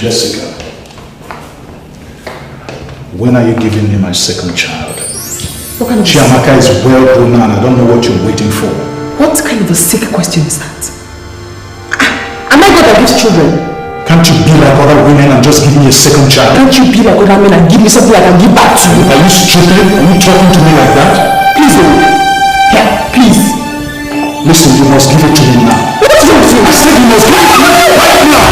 Jessica, when are you giving me my second child? What kind of Chiamaka is well grown and I don't know what you're waiting for. What kind of a sick question is that? Am I God that gives children? Can't you be like other women and just give me a second child? Can't you be like other men and give me something I can give back to you? Are you stupid? Are you talking to me like that? Please, here, please. Listen, you must give it to me now. What's wrong with you? I said you must give it to me right now.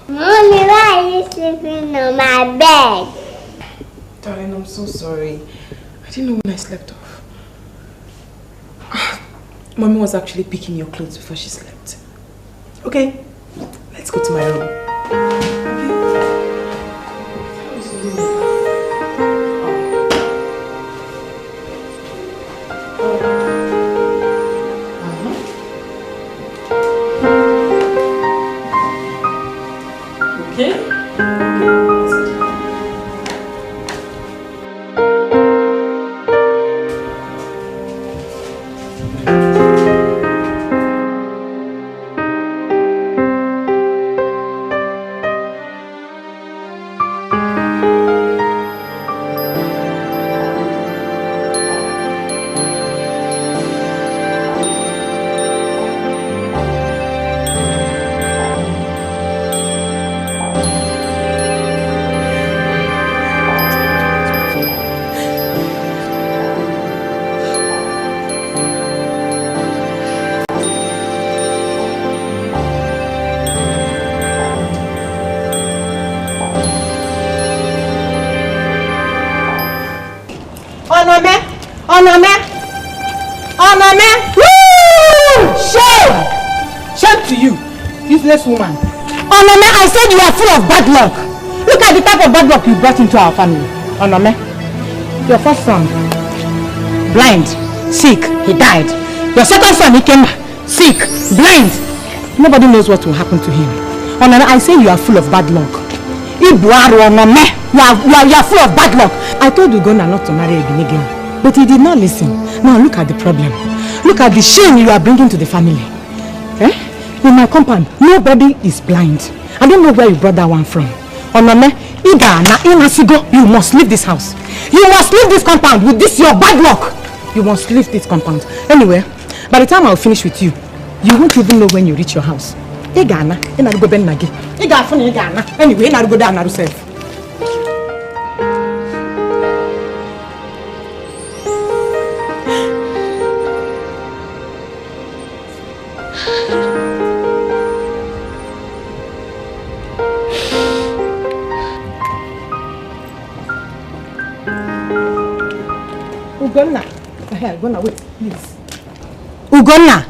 Mommy, why are you sleeping on my bed? Darling, I'm so sorry. I didn't know when I slept off. Mommy was actually picking your clothes before she slept. Okay, let's go to my room. Onome! Woo! Shame! Shame to you, useless woman. Onome, I said you are full of bad luck. Look at the type of bad luck you brought into our family. Onome, your first son, blind, sick, he died. Your second son, he came sick, blind. Nobody knows what will happen to him. Onome, I say you are full of bad luck. Onome, you are full of bad luck. I told Ugonna not to marry again, but he did not listen. Now look at the problem. Look at the shame you are bringing to the family. Eh? In my compound, nobody is blind. I don't know where you brought that one from. Onome, you must leave this house. You must leave this compound with this your bad luck. You must leave this compound. Anyway, by the time I'll finish with you, you won't even know when you reach your house. Anyway, go down yourself. Ugonna, wait, please. Ugonna,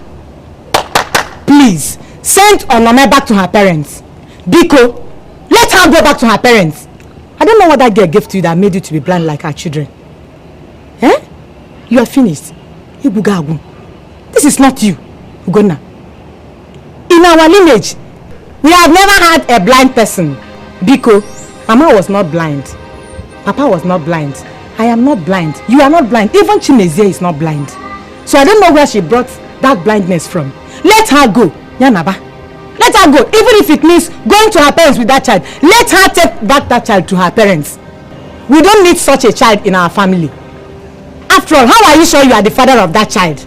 please send Onome back to her parents. Biko, let her go back to her parents. I don't know what that girl gave to you that made you to be blind like her children. Eh? You are finished. Ibugagu. This is not you, Ugonna. In our lineage, we have never had a blind person. Biko, Mama was not blind. Papa was not blind. I am not blind. You are not blind. Even Chimezie is not blind. So I don't know where she brought that blindness from. Let her go. Yanaba. Let her go. Even if it means going to her parents with that child. Let her take back that child to her parents. We don't need such a child in our family. After all, how are you sure you are the father of that child?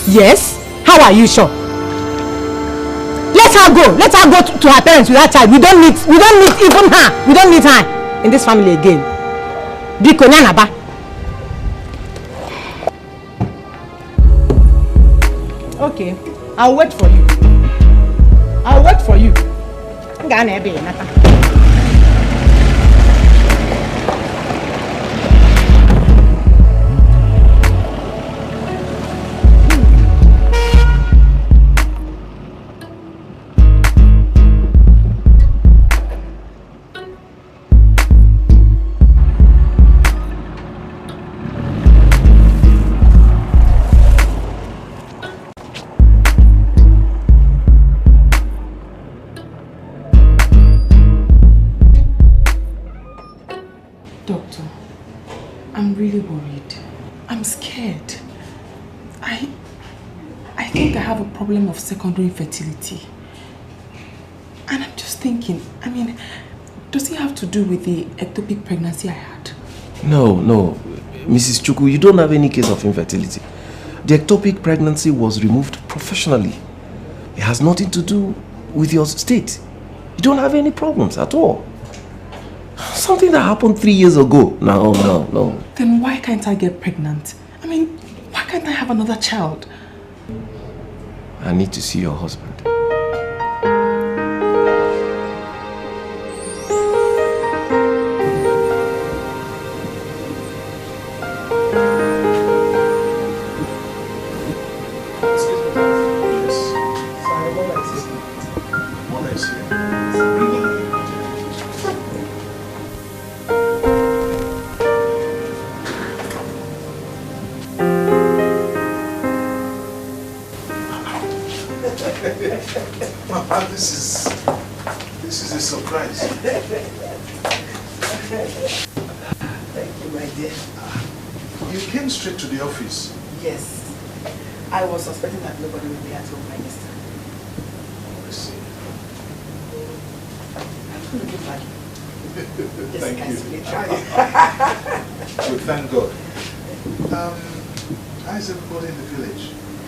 Yes? How are you sure? Let her go. Let her go to her parents with that child. We don't need even her. We don't need her in this family again. Biko Nyanaba. Okay, I'll wait for you. I'll wait for you. think I have a problem of secondary infertility. And I'm just thinking, I mean, does it have to do with the ectopic pregnancy I had? No, Mrs. Chukwu, you don't have any case of infertility. The ectopic pregnancy was removed professionally. It has nothing to do with your state. You don't have any problems at all. Something that happened 3 years ago. No. Then why can't I get pregnant? I mean, why can't I have another child? I need to see your husband. This is a surprise. Thank you, my dear. You came straight to the office. Yes. I was suspecting that nobody would be at home by this time. I see. I'm looking back. Thank you. Well, thank God. How's everybody in the village?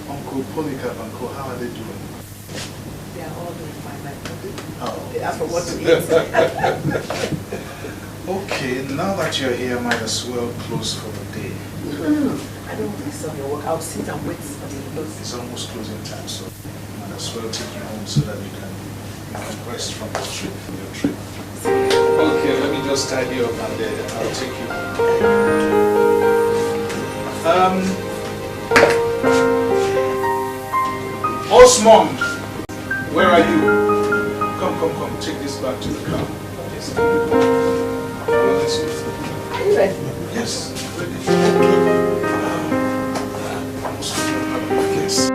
Uncle Polycarp, Uncle, how are they doing? They are all doing fine, my baby. Oh. They ask for what to eat. Okay, now that you're here, might as well close for the day. I don't want to disturb your work. I'll sit and wait for the close. It's almost closing time, so might as well take you home so that you can rest from your trip. Okay, let me just tidy up and then I'll take you home. Osmond, where are you? Come, take this back to the car. Yes. Are you ready? Yes, ready. Almost yes.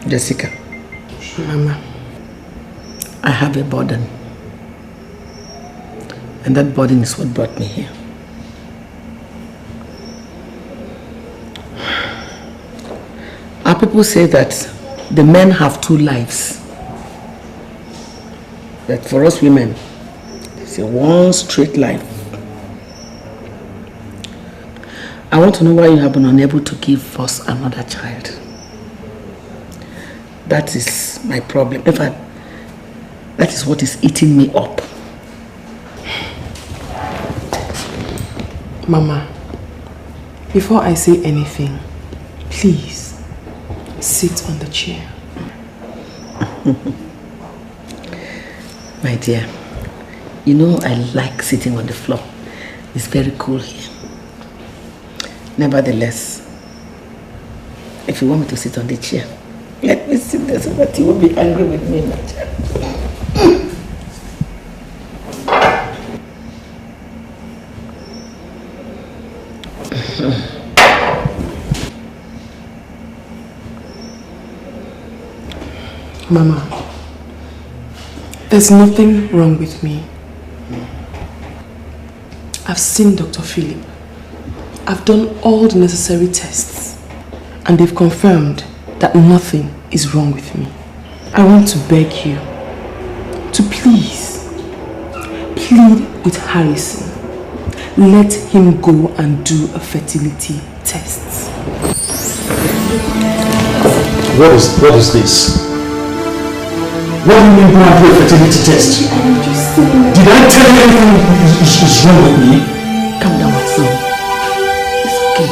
Jessica. Mama, I have a burden. And that burden is what brought me here. Our people say that the men have two lives. That for us women, it's a one straight life. I want to know why you have been unable to give us another child. That is my problem. In fact, that is what is eating me up. Mama, before I say anything, please sit on the chair. My dear, you know I like sitting on the floor. It's very cool here. Nevertheless, if you want me to sit on the chair, let me sit there so that you won't be angry with me, my child. Mama, there's nothing wrong with me. I've seen Dr. Philip. I've done all the necessary tests and they've confirmed that nothing is wrong with me. I want to beg you to please plead with Harrison. Let him go and do a fertility test. What is this? What do you mean go and do a fertility test? I'm just saying that. Did I tell you anything is wrong with me? Calm down, my son. It's okay.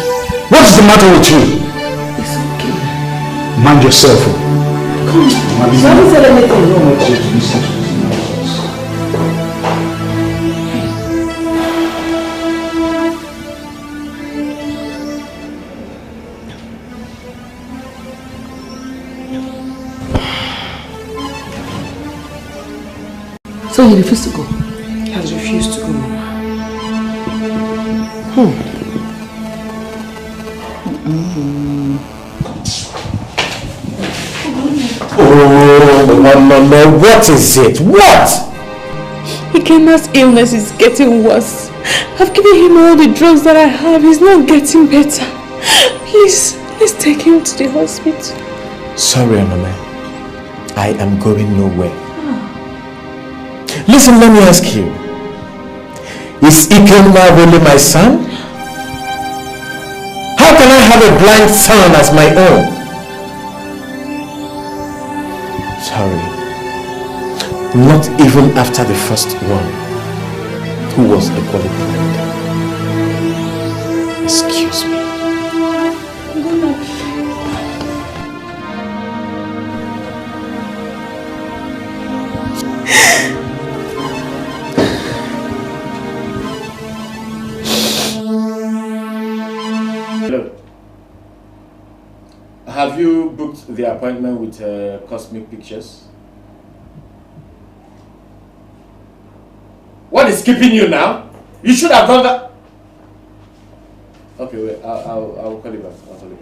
What is the matter with you? It's okay. Mind yourself. Come on. You haven't said anything wrong with you. So he refused to go? He has refused to go, Mama. Oh, no, what is it? What? Ikenna's illness is getting worse. I've given him all the drugs that I have. He's not getting better. Please, let's take him to the hospital. Sorry, Onome. I am going nowhere. Listen, let me ask you. Is Ikenna really my son? How can I have a blind son as my own? Sorry. Not even after the first one, who was equally blind. Excuse me. Have you booked the appointment with Cosmic Pictures? What is keeping you now? You should have done that. Okay, wait. I'll call you back. I'll call you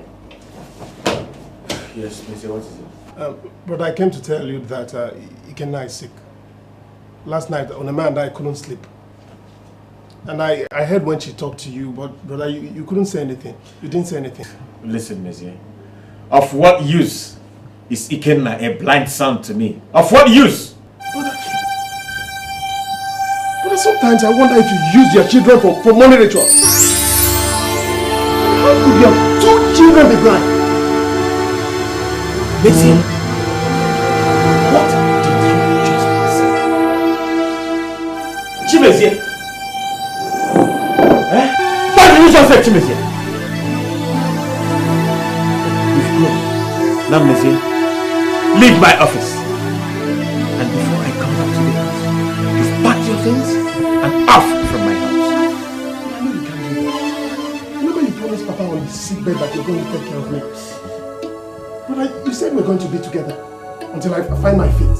back. Yes, Mr. What is it? But I came to tell you that Ikenna is sick. Last night, Onome and I couldn't sleep. And I heard when she talked to you, but brother, you couldn't say anything. You didn't say anything. Listen, Monsieur. Of what use is Ikenna a blind son to me? Of what use? But sometimes I wonder if you use your children for money rituals. How could your two children be blind? Listen. What did you just say? Chimezie? What did you just say, Chimezie? Now, Monsieur, leave my office. And before I come back to the house, you've packed your things and off from my house. I know you can't do that. Remember you promised Papa on his sick bed that you're going to take care of me. But you said we're going to be together until I find my feet.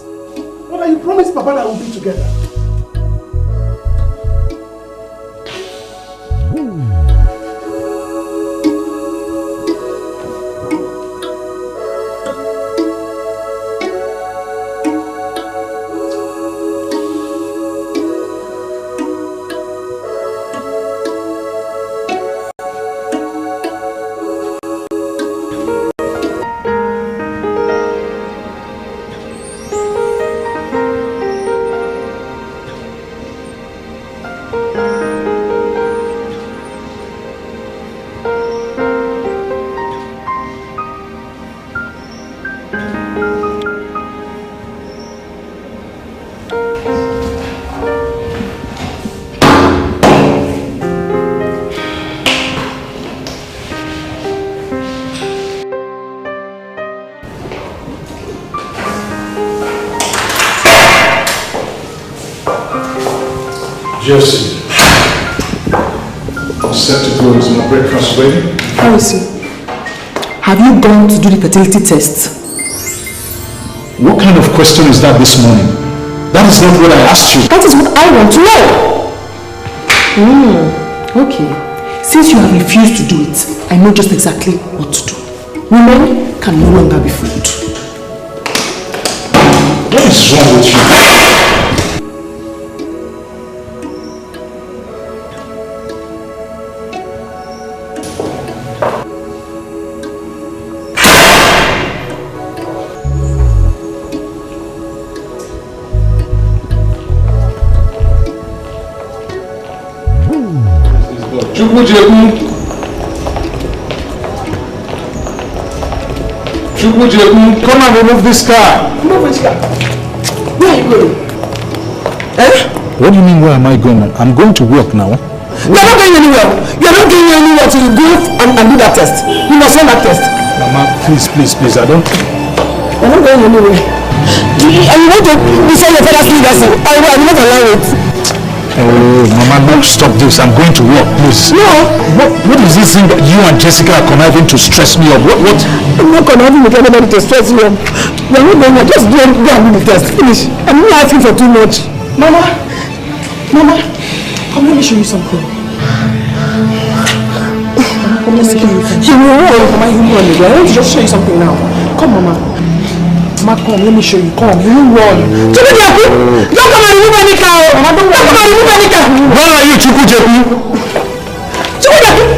But you promised Papa that we'll be together. Jesse. I'm set to go. Is my breakfast ready? Harrison, have you gone to do the fertility test? What kind of question is that this morning? That is not what I asked you. That is what I want to know. Okay. Since you have refused to do it, I know just exactly what to do. Women can no longer be fooled. What is wrong with you? Chukwu, come and remove this car. Remove which car? Where are you going? Eh? What do you mean, where am I going? I'm going to work now. You are not going anywhere. You are not going anywhere till you go and do that test. You must run that test. Mama, please, I don't... You are not going anywhere. And you want to beside your father's legacy. I will not allow it. Oh, Mama, no, stop this. I'm going to work, please. No. What is this thing that you and Jessica are conniving to stress me up? What? I'm not conniving with anybody to stress you up. You are not going to just go and do the test. Finish. I'm not asking for too much. Mama, come let me show you something. Mama, come let me show you something. You will run. Mama, you run again. I want to just show you something now. Come, Mama. Mama, come, let me show you. Come, you run. Don't come and remove any car. Mama, don't come and remove any car. Where are you, Chukwu?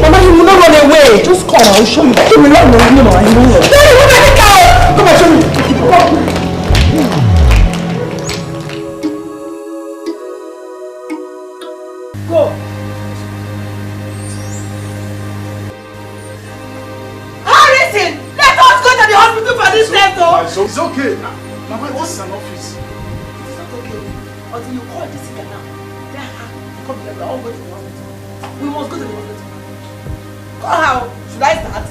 Mama, he will not run away. Just come, I will show you. He will not run. No, he will not run. Don't remove any car. Come and show me. Come. Go. Harrison, let us go to the hospital for this test, though. It's okay. Mama, this is an office. It's not okay. Until you call Jessica now. Then come here. We're all going to the hospital. We must go to the hospital. Call how? Should I start?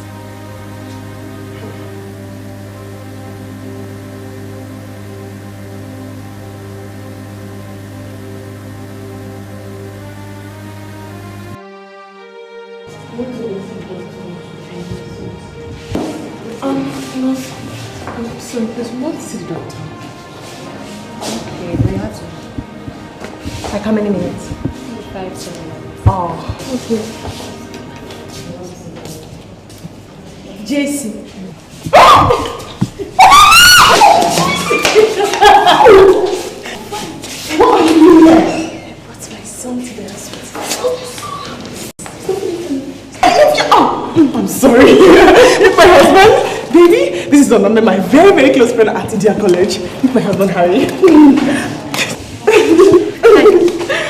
No. Sorry, please, we want to see the doctor. Okay, we have to. Like how many minutes? 5 to 7 minutes. Oh, okay. JC. What are you doing here? I brought my son to the hospital. I'm sorry. With my husband. Baby, this is Onome, my very, very close friend at India College. With my husband, Harry.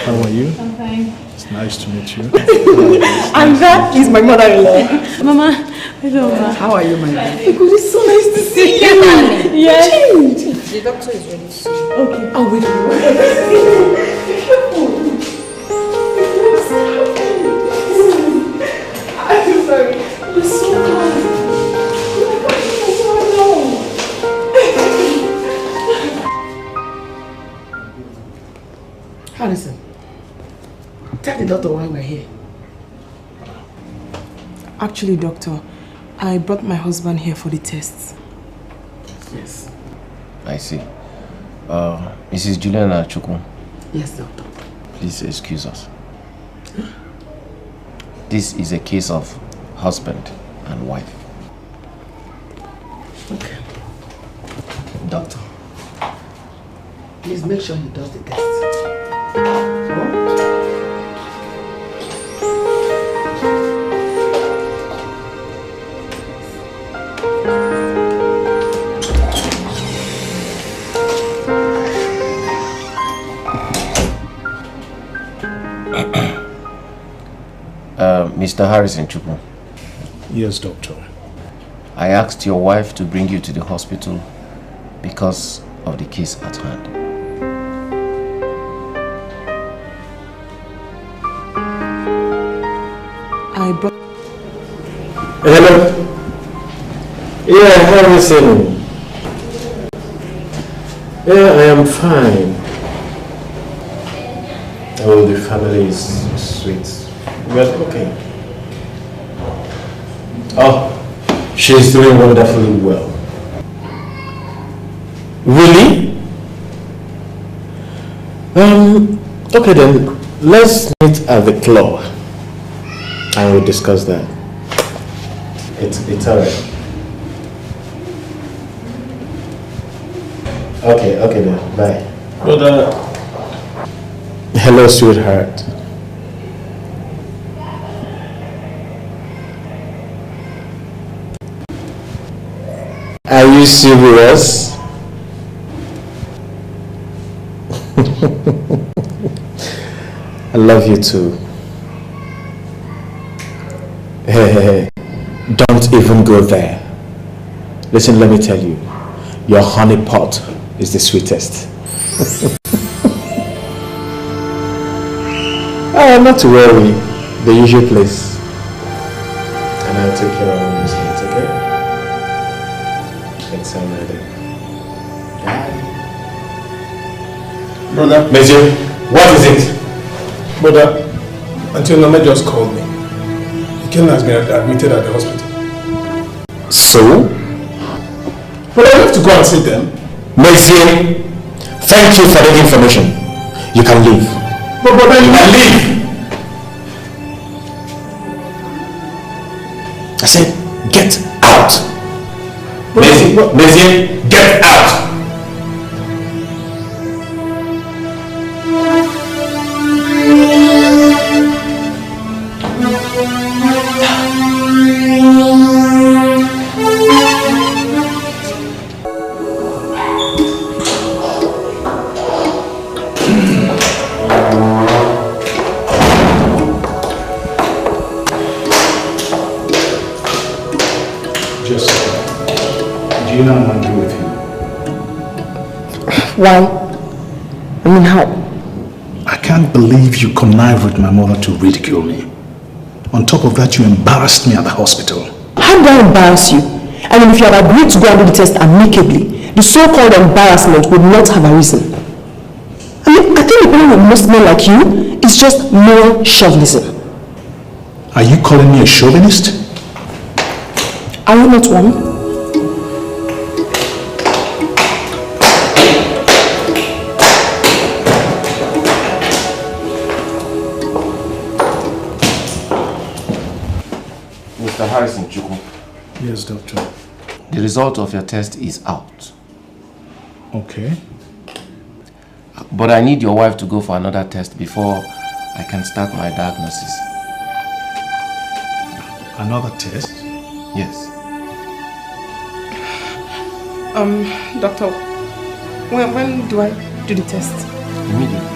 How are you? I'm fine. It's nice to meet you. And that is my mother-in-law. Mama, hello, Mama. How are you, my love? It's so nice to see you. Yes. The doctor is ready soon. Okay, I'll wait for you. I'm sorry. You're so kind. Harrison, tell the doctor why we're here. Actually, doctor, I brought my husband here for the tests. Yes. I see. Mrs. Juliana Chukwu. Yes, doctor. Please excuse us. This is a case of husband and wife. Okay. Doctor, please make sure he does the test. Mr. Harrison Chukwu. Yes, doctor. I asked your wife to bring you to the hospital because of the case at hand. Hello? Yeah, Harrison. Yeah, I am fine. Oh, the family is sweet. Well, okay. Oh, she's doing wonderfully well. Really? Okay then, let's meet at the club and we'll discuss that. It's alright. Okay then, bye. But hello, sweetheart. Are you serious? I love you too. Hey, don't even go there. Listen, let me tell you, your honey pot is the sweetest. Not to worry, the usual place. And I'll take care of all these things, okay? It's already. Brother. Monsieur, what is it? Brother, Auntie Onome just called me. Ken has been admitted at the hospital. So? But I have to go and see them. Monsieur, thank you for the information. You can leave. But brother, you can leave. I said, get out. Monsieur, get out. Why? I mean, how? I can't believe you connived with my mother to ridicule me. On top of that, you embarrassed me at the hospital. How do I embarrass you? I mean, if you had agreed to go and do the test amicably, the so-called embarrassment would not have arisen. I mean, I think the problem with most men like you is just moral chauvinism. Are you calling me a chauvinist? Are you not one? Harrison Chukwu. Yes, doctor. The result of your test is out. Okay. But I need your wife to go for another test before I can start my diagnosis. Another test? Yes. Doctor, when do I do the test? Immediately.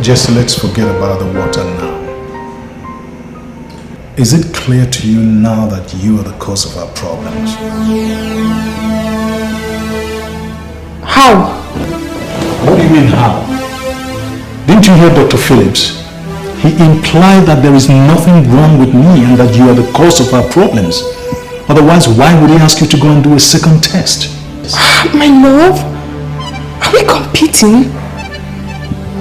Just let's forget about the water now. Is it clear to you now that you are the cause of our problems? How? What do you mean how? Didn't you hear Dr. Phillips? He implied that there is nothing wrong with me and that you are the cause of our problems. Otherwise, why would he ask you to go and do a second test? My love, are we competing?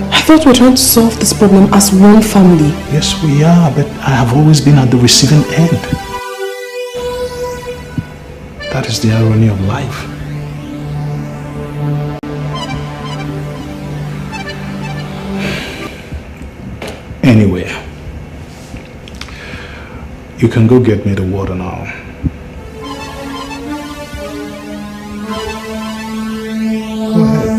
I thought we were trying to solve this problem as one family. Yes, we are, but I have always been at the receiving end. That is the irony of life. Anyway, You can go get me the water now. Go ahead.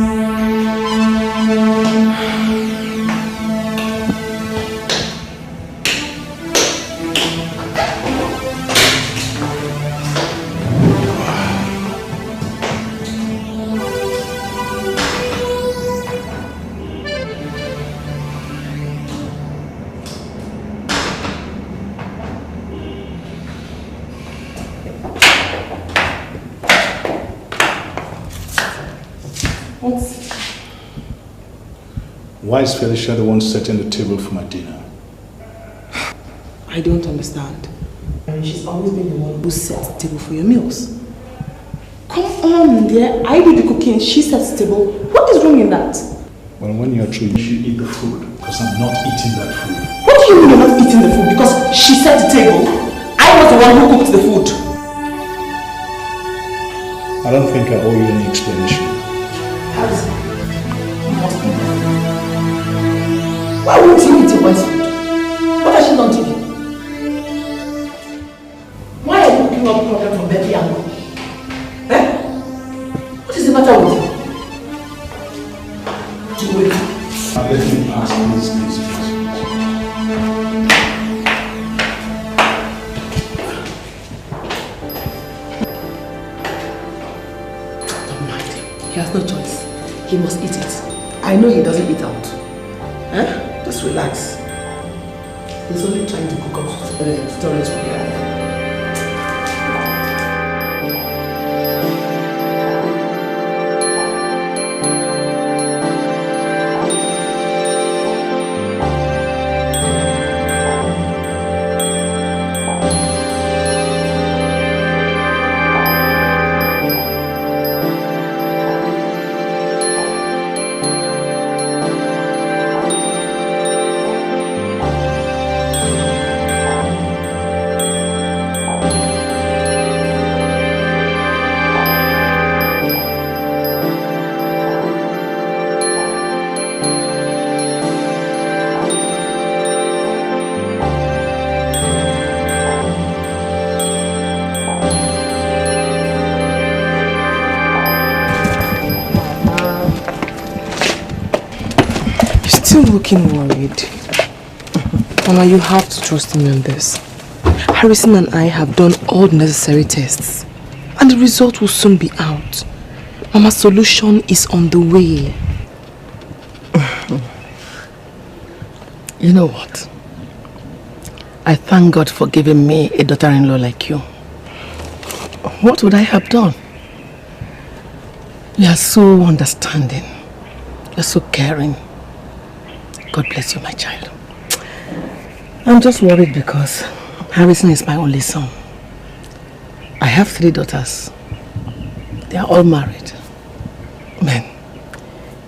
Why is Felicia the one setting the table for my dinner? I don't understand. She's always been the one who sets the table for your meals. Come on, dear. I do the cooking, she sets the table. What is wrong in that? Well, when you're through, you should eat the food, because I'm not eating that food. What do you mean you're not eating the food? Because she set the table? I was the one who cooked the food. I don't think I owe you any explanation. How is it? You must be there. Why won't you eat your wife's food? What has she done to you? Why are you looking up problem from every angle? Eh? What is the matter with you? Let me ask please. Don't mind him. He has no choice. He must eat it. I know he doesn't eat out. Eh? Just relax. He's only trying to cook up storage for you. Looking worried. Mama, you have to trust me on this. Harrison and I have done all the necessary tests, and the result will soon be out. Mama's solution is on the way. You know what? I thank God for giving me a daughter-in-law like you. What would I have done? You are so understanding. You are so caring. God bless you, my child. I'm just worried because Harrison is my only son. I have 3 daughters. They are all married. Man,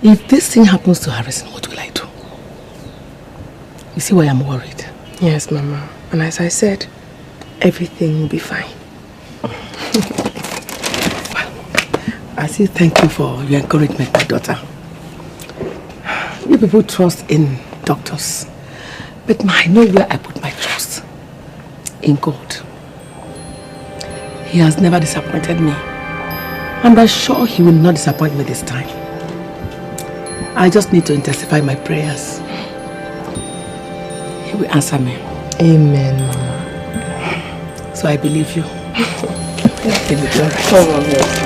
if this thing happens to Harrison, what will I do? You see why I'm worried? Yes, Mama. And as I said, everything will be fine. Well, I say thank you for your encouragement, my daughter. You people trust in doctors, but I know where I put my trust. In God. He has never disappointed me, and I'm sure he will not disappoint me this time. I just need to intensify my prayers. He will answer me. Amen, Mama. So I believe you. It will be all right. Come on, girl.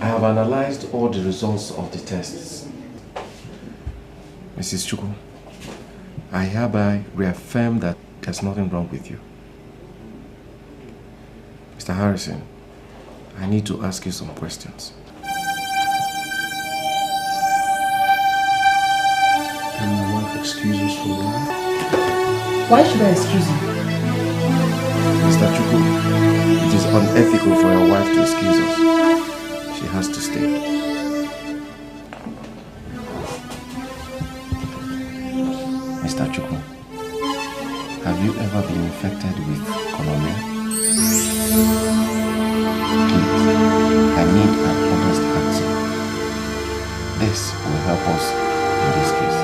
I have analyzed all the results of the tests. Mrs. Chukwu, I hereby reaffirm that there's nothing wrong with you. Mr. Harrison, I need to ask you some questions. Can my wife excuse us for that? Why should I excuse you? Mr. Chukwu, it is unethical for your wife to excuse us. She has to stay. Mr. Chukwu, have you ever been infected with Onome? Please, I need an honest answer. This will help us in this case.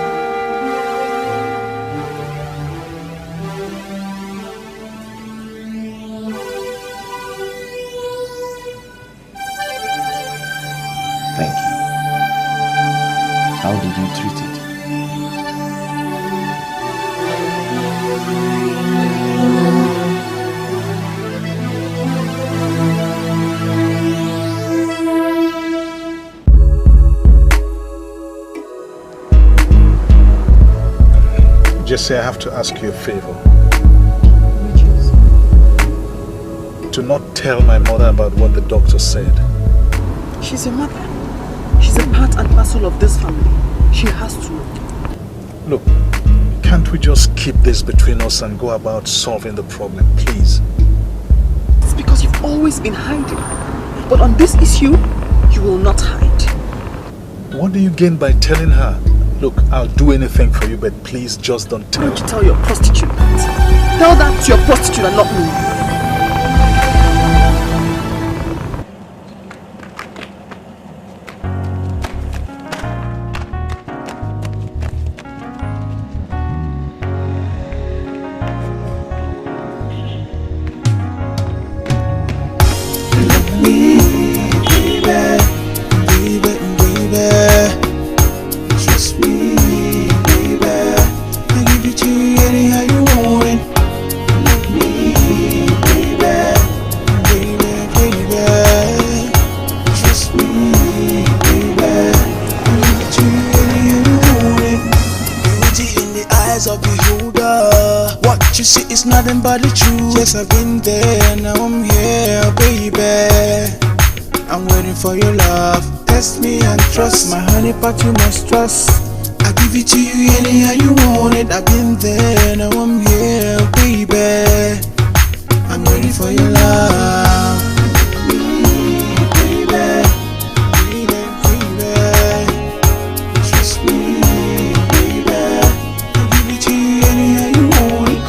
Thank you. How did you treat it? Jesse, I have to ask you a favor. Which is? Do not tell my mother about what the doctor said. She's your mother. She's a part and parcel of this family. She has to. Look, can't we just keep this between us and go about solving the problem, please? It's because you've always been hiding. But on this issue, you will not hide. What do you gain by telling her? Look, I'll do anything for you, but please just don't tell her. Why don't you tell your prostitute that? Tell that to your prostitute and not me. Nothing but the truth. Yes, I've been there, now I'm here, baby. I'm waiting for your love. Test me and trust. My honey pot you must trust. I give it to you anyhow you want it. I've been there, now I'm here, baby. I'm waiting for your love. Baby, baby, baby. Trust me, baby. I give it to you anyhow you want it.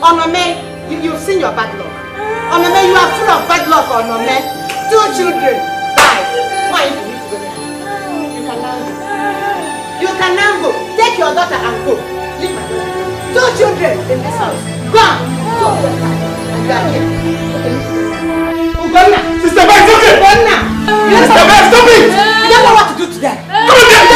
Onome, you've seen your bad luck. Onome, you are full of bad luck, Onome. 2 children died. Why you need to go there? You can now go. You can now go. Take your daughter and go. Leave my daughter. 2 children in this house. Go on. Go on. And you are here. Ugonna. Sister Beck, stop it! Ugonna. Sister Beck, stop it! You don't know what to do to them. Come on, there!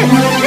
Wait.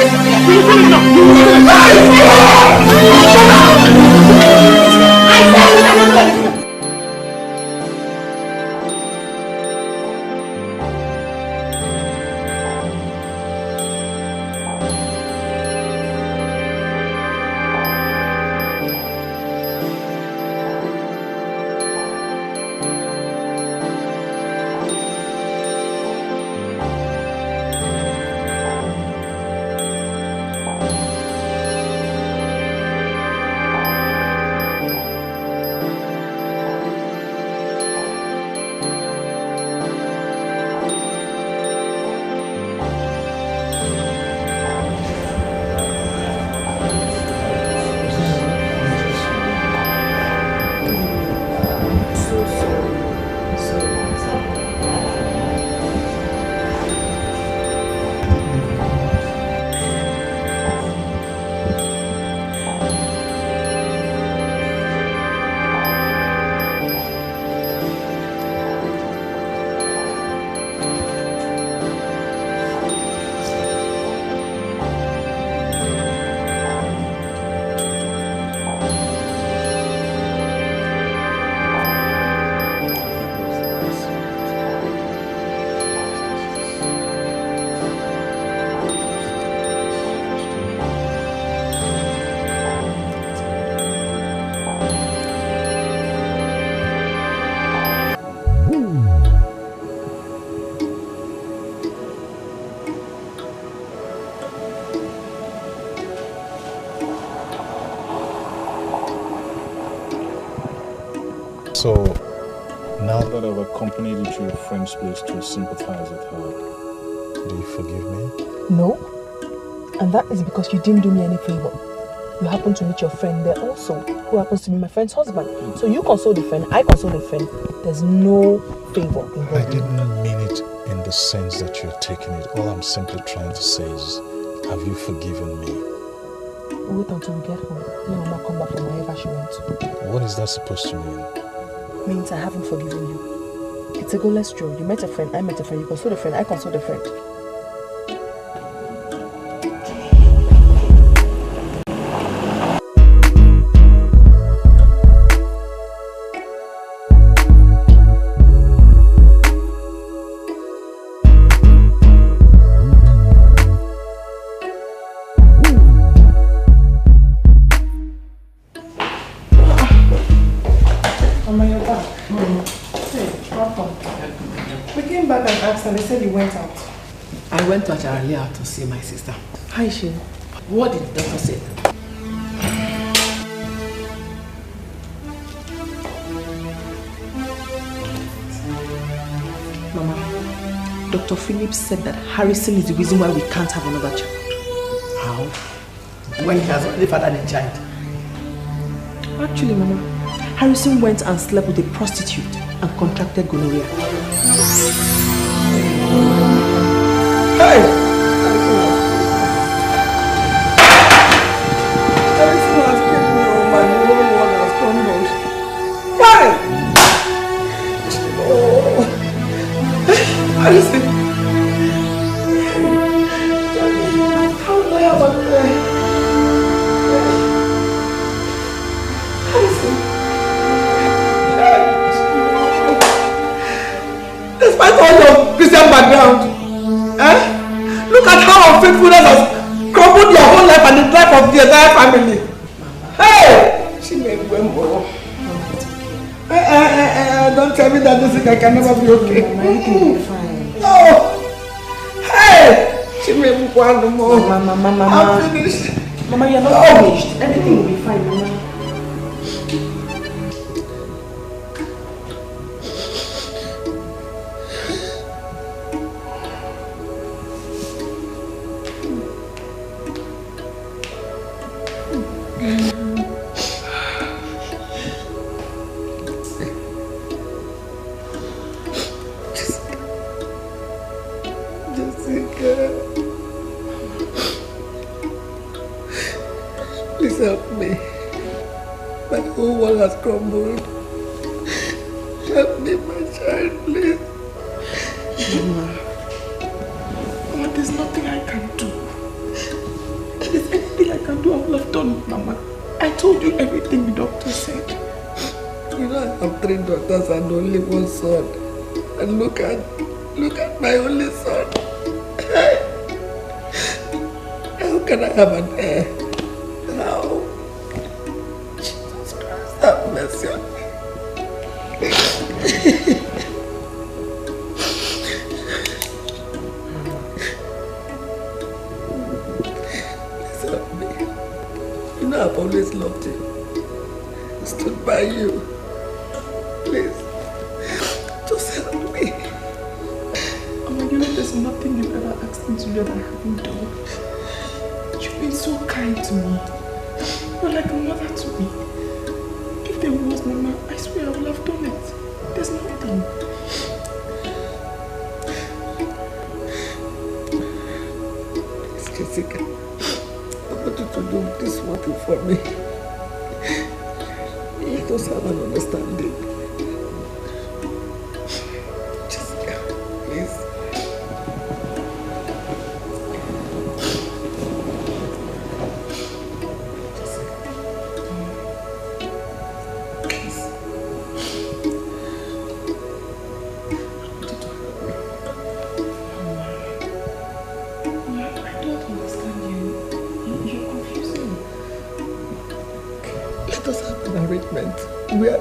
So, now that I've accompanied you to your friend's place to sympathize with her, do you forgive me? No. And that is because you didn't do me any favor. You happen to meet your friend there also, who happens to be my friend's husband. So you console the friend, I console the friend. There's no favor involved. I didn't mean it in the sense that you're taking it. All I'm simply trying to say is, have you forgiven me? Wait until we get home. Let Mama come back from wherever she went to. What is that supposed to mean? Means I haven't forgiven you. It's a goalless draw. You met a friend, I met a friend. You console the friend, I console the friend. And they said you went out. I went to Acharia to see my sister. How is she? What did the doctor say? Mama, Dr. Phillips said that Harrison is the reason why we can't have another child. How? When he has already fathered a child? Actually, Mama, Harrison went and slept with a prostitute and contracted gonorrhea. Hey! Harrison has kept me on my whole world has crumbled. Why? Oh! Harrison! How do I have a Harrison! Despite all your Christian background, look at how unfaithfulness has crumbled your whole life and the life of the entire family. Hey! She made me more. Don't tell me that this thing I can never be okay. No! Hey! She made me one more. Mama. I'm finished. Mama, you're not finished. Everything will be fine, Mama. Please help me. My whole world has crumbled. Help me, my child, please. Mama, there's nothing I can do. If there's anything I can do, I would have done it, Mama. I told you everything the doctor said. You know, I have 3 daughters and only 1 son. And look at my only son. How can I have an heir? How? Jesus Christ, have mercy on me. Please help me. You know I've always loved you. I stood by you. Please, just help me. Mama, you know there's nothing you've ever asked me to do that I haven't done. You've been so kind to me. You're like a mother to me. If there was, Mama, I swear I would have done it. There's nothing. Please, Jessica, I want you to do this one thing for me. Let us have an understanding. Jessica, please. Where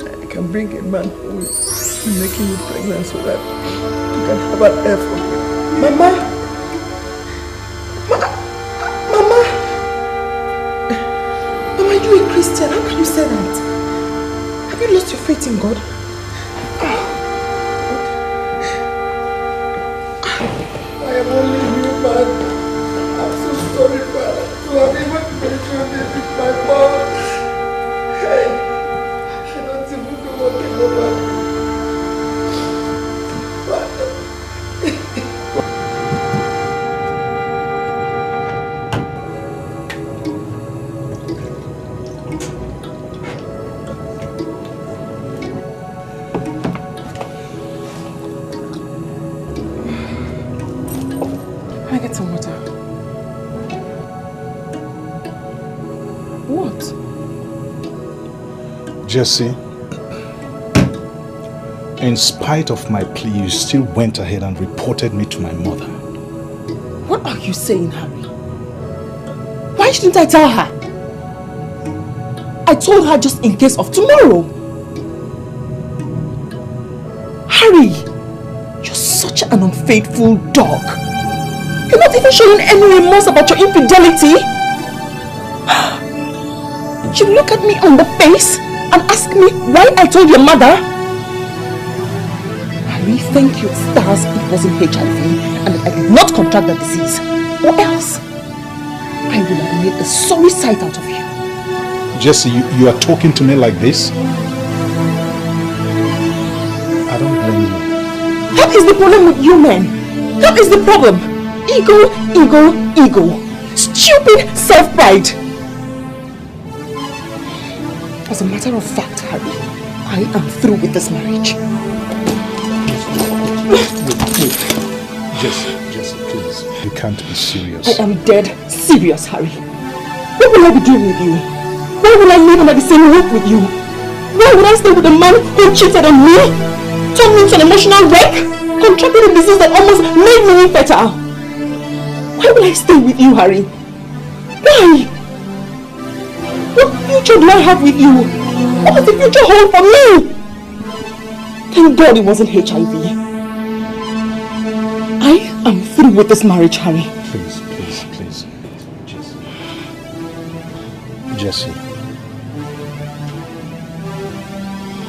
I can bring a man who is making you pregnant so that you can have an heir for me. Mama! Mama, you a Christian? How can you say that? faith in God. I am only human. I'm so sorry, Father, to have even mentioned this with my mom. Hey, I don't even know what to go back. Can I get some water? What? Jesse, in spite of my plea, you still went ahead and reported me to my mother. What are you saying, Harry? Why shouldn't I tell her? I told her just in case of tomorrow. Harry, you're such an unfaithful dog. You're not even showing any remorse about your infidelity. You look at me on the face and ask me why I told your mother. Harry, thank you stars it wasn't HIV and that I did not contract the disease. Or else, I would have made a sorry sight out of you. Jesse, you are talking to me like this? I don't blame you. What is the problem with you men? What is the problem? Ego, ego, ego. Stupid self-pride. As a matter of fact, Harry, I am through with this marriage. Wait. Jesse, please. You can't be serious. I am dead serious, Harry. What will I be doing with you? Why will I live under the same roof with you? Why would I stay with a man who cheated on me? Turned me into an emotional wreck? Contracted a disease that almost made me infertile? Why will I stay with you, Harry? Why? What future do I have with you? What does the future hold for me? Thank God it wasn't HIV. I am through with this marriage, Harry. Please. Jesse.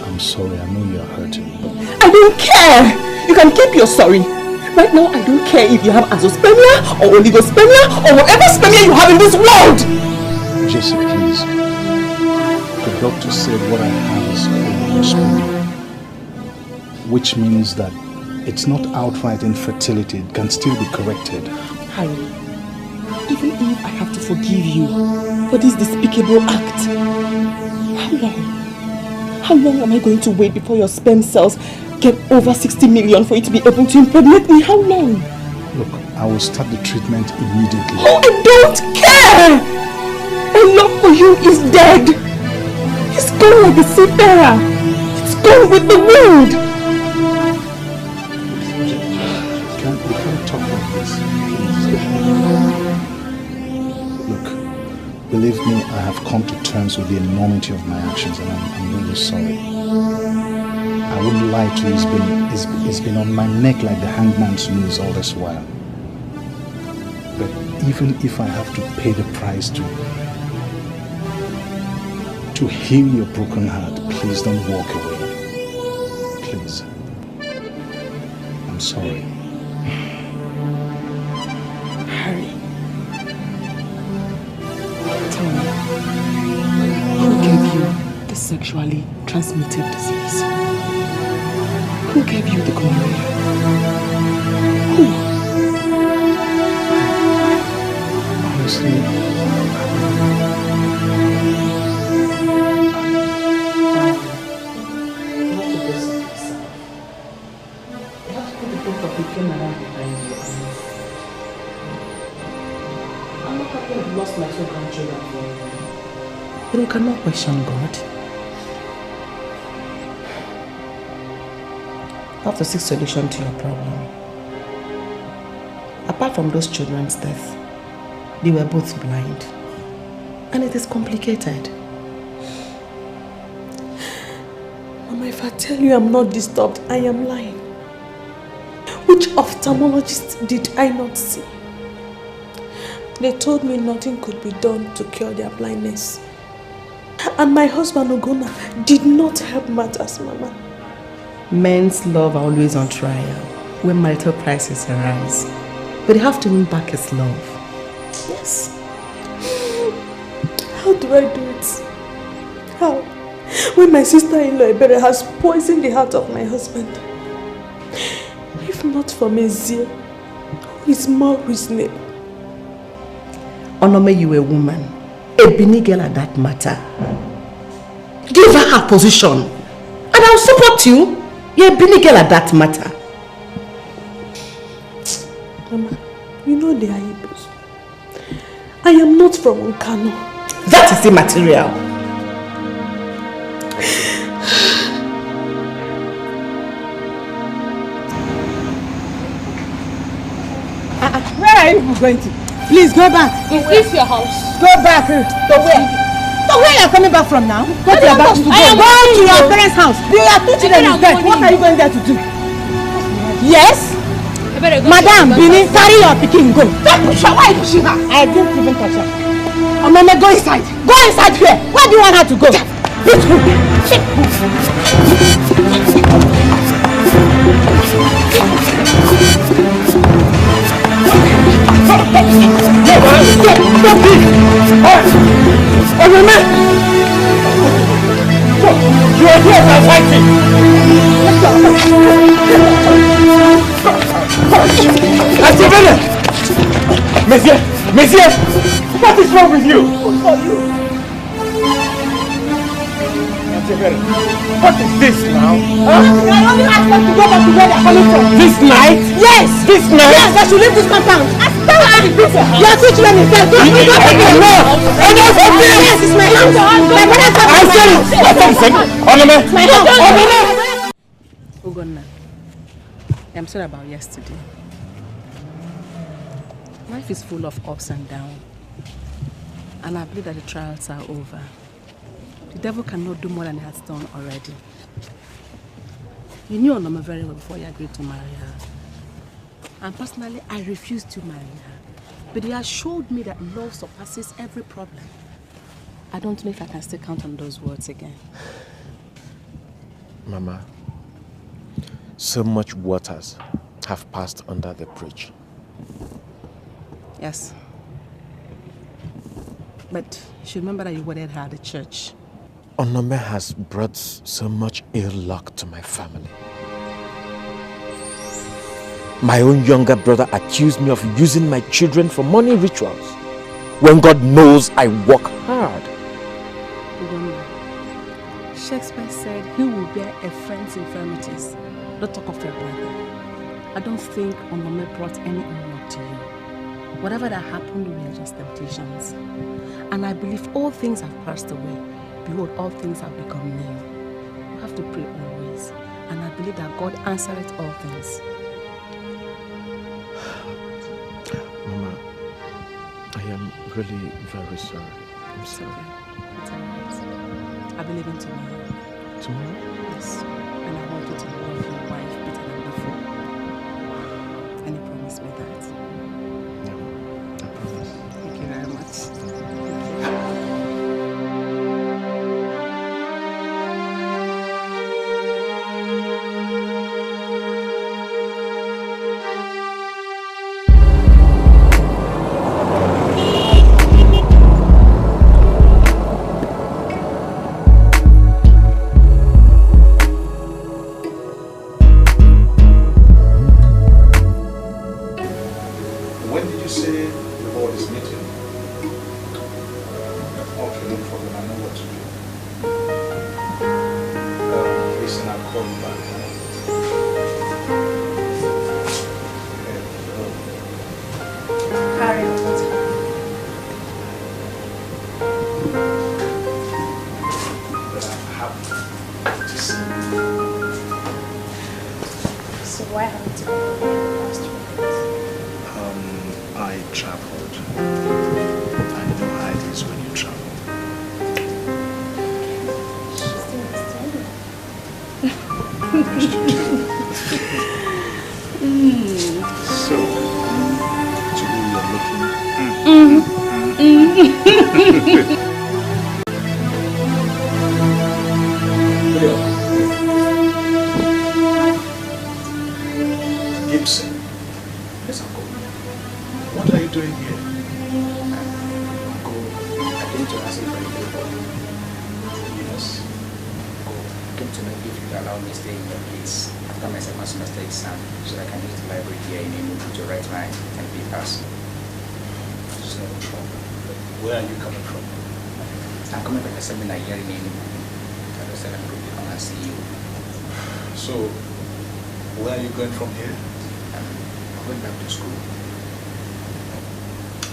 I'm sorry, I know you're hurting me. I don't care! You can keep your sorry. Right now, I don't care if you have azoospermia or oligospermia or whatever spermia you have in this world! Jesse, please. The doctor said what I have is oligospermia, which means that it's not outright infertility. It can still be corrected. Harry, even if I have to forgive you for this despicable act, how long am I going to wait before your sperm cells get over 60 million for you to be able to impregnate me? How long? Look, I will start the treatment immediately. Oh, I don't care! My love for you is dead. It's gone like the seafarer. It's gone with the wind. We can't talk like this. Look, believe me, I have come to terms with the enormity of my actions and I'm really sorry. I wouldn't lie to you, it's been on my neck like the hangman's noose all this while. But even if I have to pay the price to heal your broken heart, please don't walk away. Please. I'm sorry. Harry, tell me, who gave you the sexually transmitted disease? Who gave you the gonorrhea? Who? Honestly, But you cannot question God. You have to seek solution to your problem. Apart from those children's death, they were both blind. And it is complicated. Mama, if I tell you I'm not disturbed, I am lying. Which ophthalmologist did I not see? They told me nothing could be done to cure their blindness. and my husband Ogona did not help matters, Mama. Men's love are always on trial when marital crises arise. But they have to win back his love. Yes. How do I do it? How? When my sister-in-law Ebere has poisoned the heart of my husband. If not for Mezie, who is more reasonable? Onome, you a woman, a Bini girl at that matter. Give her her position, and I'll support you. You're a Bini girl at that matter. Mama, you know they are Igbos. I am not from Nkano. That is immaterial. Where are you going to? Please go back. Is this your house? Go back. To where? To where you are coming back from now? Go to your back to go. Go to your parents' house. There are 2 children is dead. What are you going there to do? Yes? Madam, Bini, carry your pikin, go. Don't push her. Why pushing her? I didn't even touch her. Onome, go inside. Go inside here. Where do you want her to go? Let's go. You are here for fighting. Monsieur, what is wrong with you? What is this now? I only asked them to go back to where they're coming from. This night? Yes. This night? Yes, I should leave this compound. Your 2 children is dead. Don't go back to your house. Yes, it's my house. My brother's house. I said it. Onome. It's my house. Ogonna, I'm sorry about yesterday. Life is full of ups and downs. And I believe that the trials are over. The devil cannot do more than he has done already. You knew Onome very well before you agreed to marry her. And personally, I refused to marry her. But he has showed me that love surpasses every problem. I don't know if I can still count on those words again. Mama, so much waters have passed under the bridge. Yes. But you should remember that you wedded her at the church. Onome has brought so much ill luck to my family. My own younger brother accused me of using my children for money rituals, when God knows I work hard. Shakespeare said he will bear a friend's infirmities, not talk of a brother. I don't think Onome brought any ill luck to you. Whatever that happened were just temptations. And I believe all things have passed away. Behold, all things have become new. You have to pray always. And I believe that God answereth all things. Mama, I am really very sorry. I'm sorry. It's alright. I believe in tomorrow. Tomorrow? Yes. And I want you to love your wife better than before. And you promise me that? Yeah, I promise. Thank you very much. What are you doing here? Uncle, I came to ask you for a favor. Yes. I came to know if you allow me to stay in your place after my second semester exam so I can use the library here in Enugu to write my papers. So, where are you coming from? I'm coming from a seminar here in Enugu. I just said I'm going to come and see you. So, where are you going from here? I'm going back to school.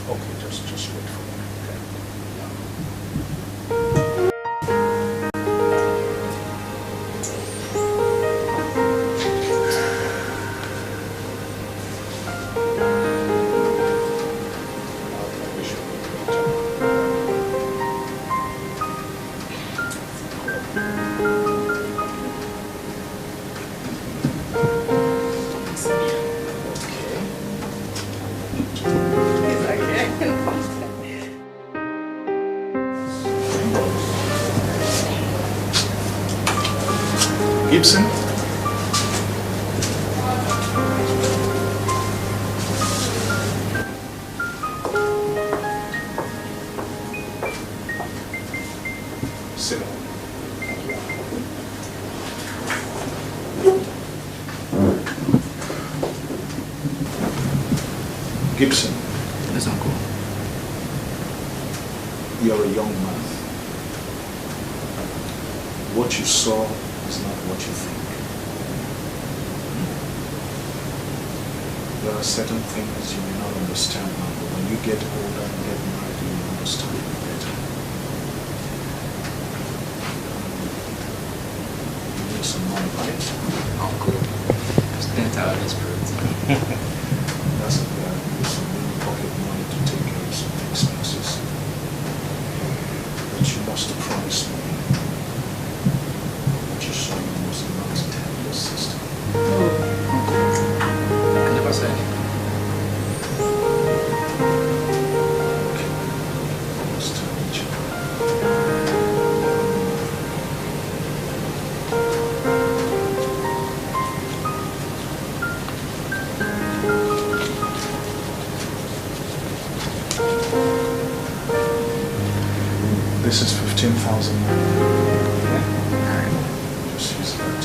Okay, just wait for me. Gibson? Sit down. Gibson. Yes, Uncle. You're a young man. What you saw is not what you think. There are certain things you may not understand now, but when you get older and get married, you will understand it better. You need some money, right? Uncle, I've spent out this spirit. That's a good idea. Some little pocket money to take care of some expenses. But you must promise me that you saw you must not tell your sister. I never said anything. Okay. Let's tell each other. This is 15,000 naira. Just use that.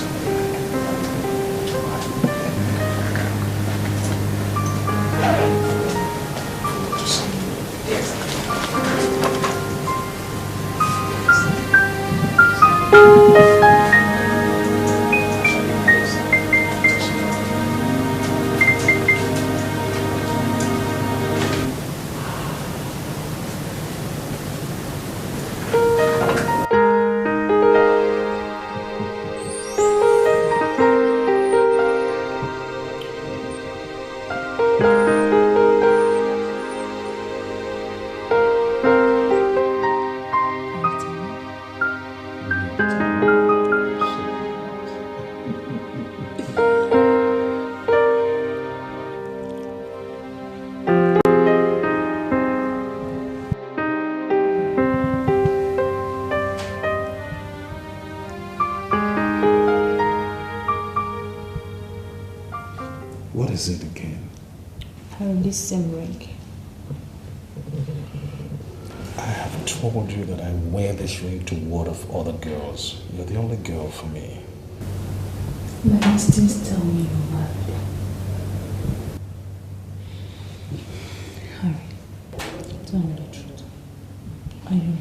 What is it again? This same ring. I have told you that I wear this ring to ward off other girls. You're the only girl for me. My instincts tell me you're mad. Harry, tell me the truth. Are you mad?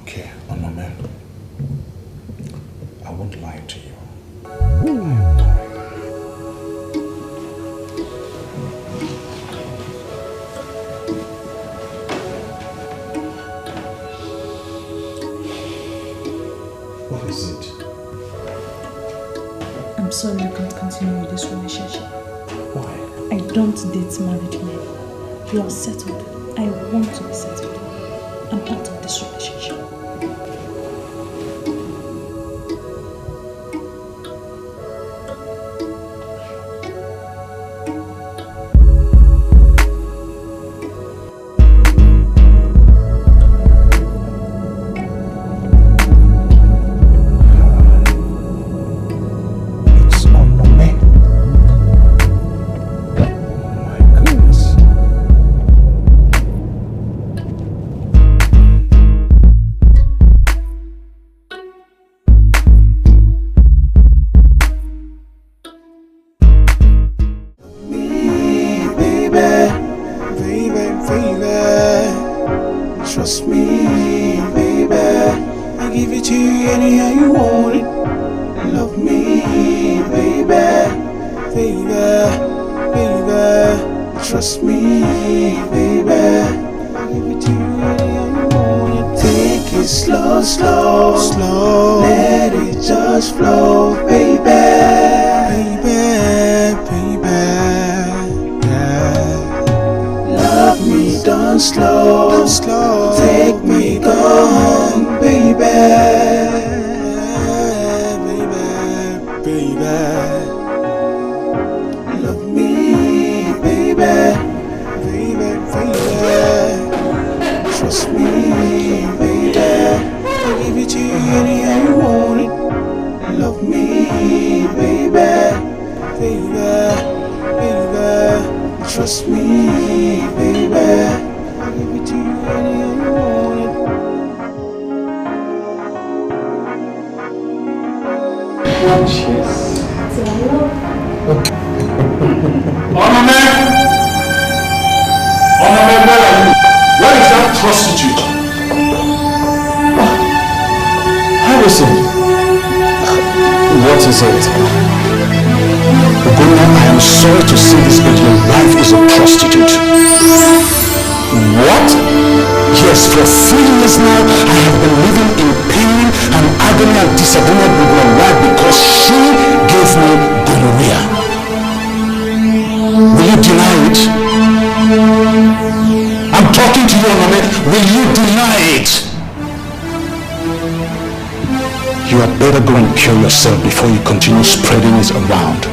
Okay, Onome. I won't lie to you. I am tired. What is it? I'm sorry I can't continue with this relationship. Why? I don't date married men. You are settled. I want to be settled. I'm out of this relationship. Trust me, baby. I'll give it to you. Take it slow, slow, slow. Let it just flow, baby. Baby, baby. Yeah. Love me, don't slow, slow. Take me gone, baby. Trust me, baby. I'll give it to you anyhow you want it. Love me, baby, baby, baby. Trust me, baby. I'll give it to you anyhow you want it. Cheers. Onome! Onome, where are you? Where is that prostitute? Harrison, what is it? Ogona, I am sorry to say this, but your wife is a prostitute. What? Yes, for 3 years now, I have been living in pain and agony and disagreement with my wife because she gave me gonorrhea. Will you deny it? I'm talking to you, Onome. Will you deny it? You had better go and cure yourself before you continue spreading it around.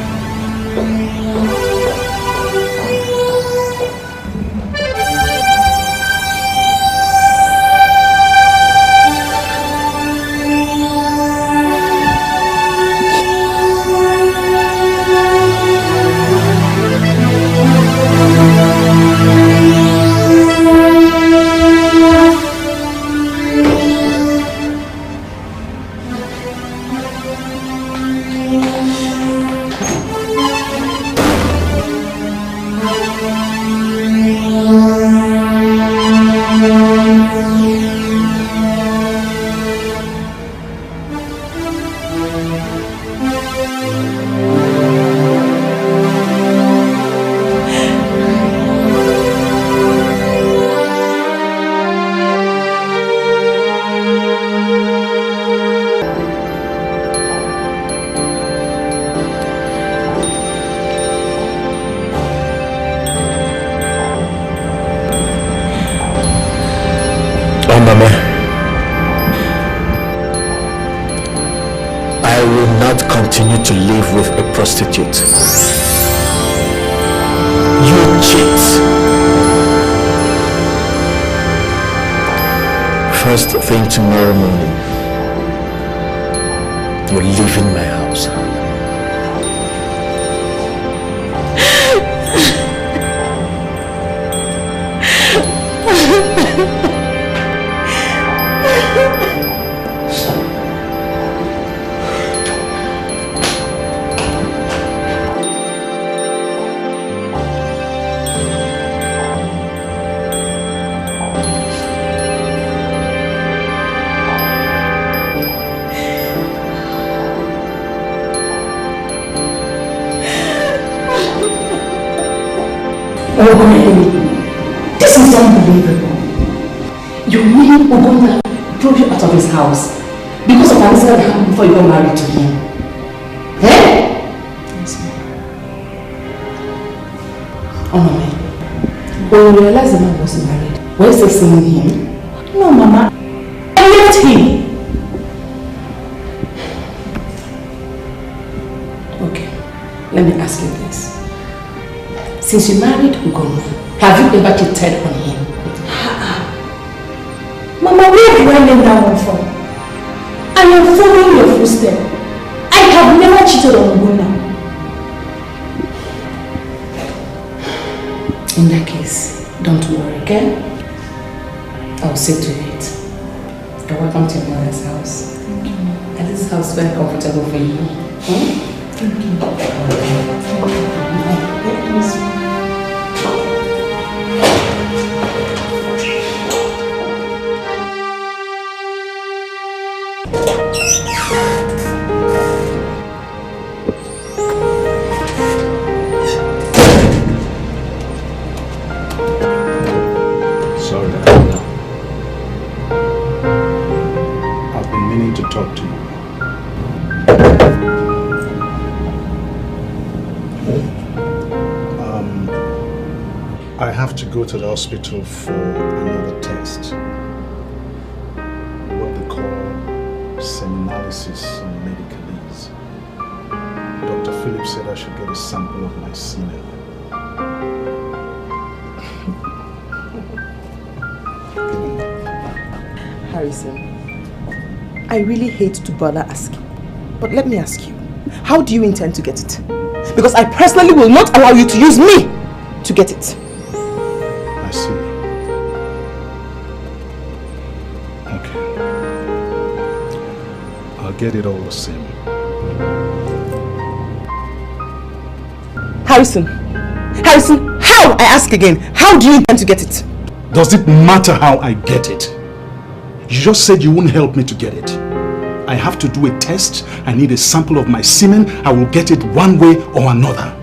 I will not continue to live with a prostitute. You cheat. First thing tomorrow morning, you're leaving my house. This is unbelievable. You mean Ogona drove you out of his house because of an incident that happened before you got married to him? Eh? Yes, ma'am. Onome, when you realized the man was married, were you still seeing him? No, Mama. I left him. Okay, let me ask you this. Since you married Ogona, have you ever cheated on him? Mama, where do I learn that one from? I am following your footsteps. I have never cheated on Ogona. In that case, don't worry, okay? I'll see to it. You're welcome to your mother's house. Thank you. And this house is very comfortable for you. Hmm? Thank you. I have to go to the hospital for another test. What they call seminalisis on medicalese. Dr. Phillips said I should get a sample of my semen. Harrison, I really hate to bother asking, but let me ask you, how do you intend to get it? Because I personally will not allow you to use me to get it. I see. Okay. I'll get it all the same. Harrison, how? I ask again, how do you intend to get it? Does it matter how I get it? You just said you wouldn't help me to get it. I have to do a test. I need a sample of my semen. I will get it one way or another.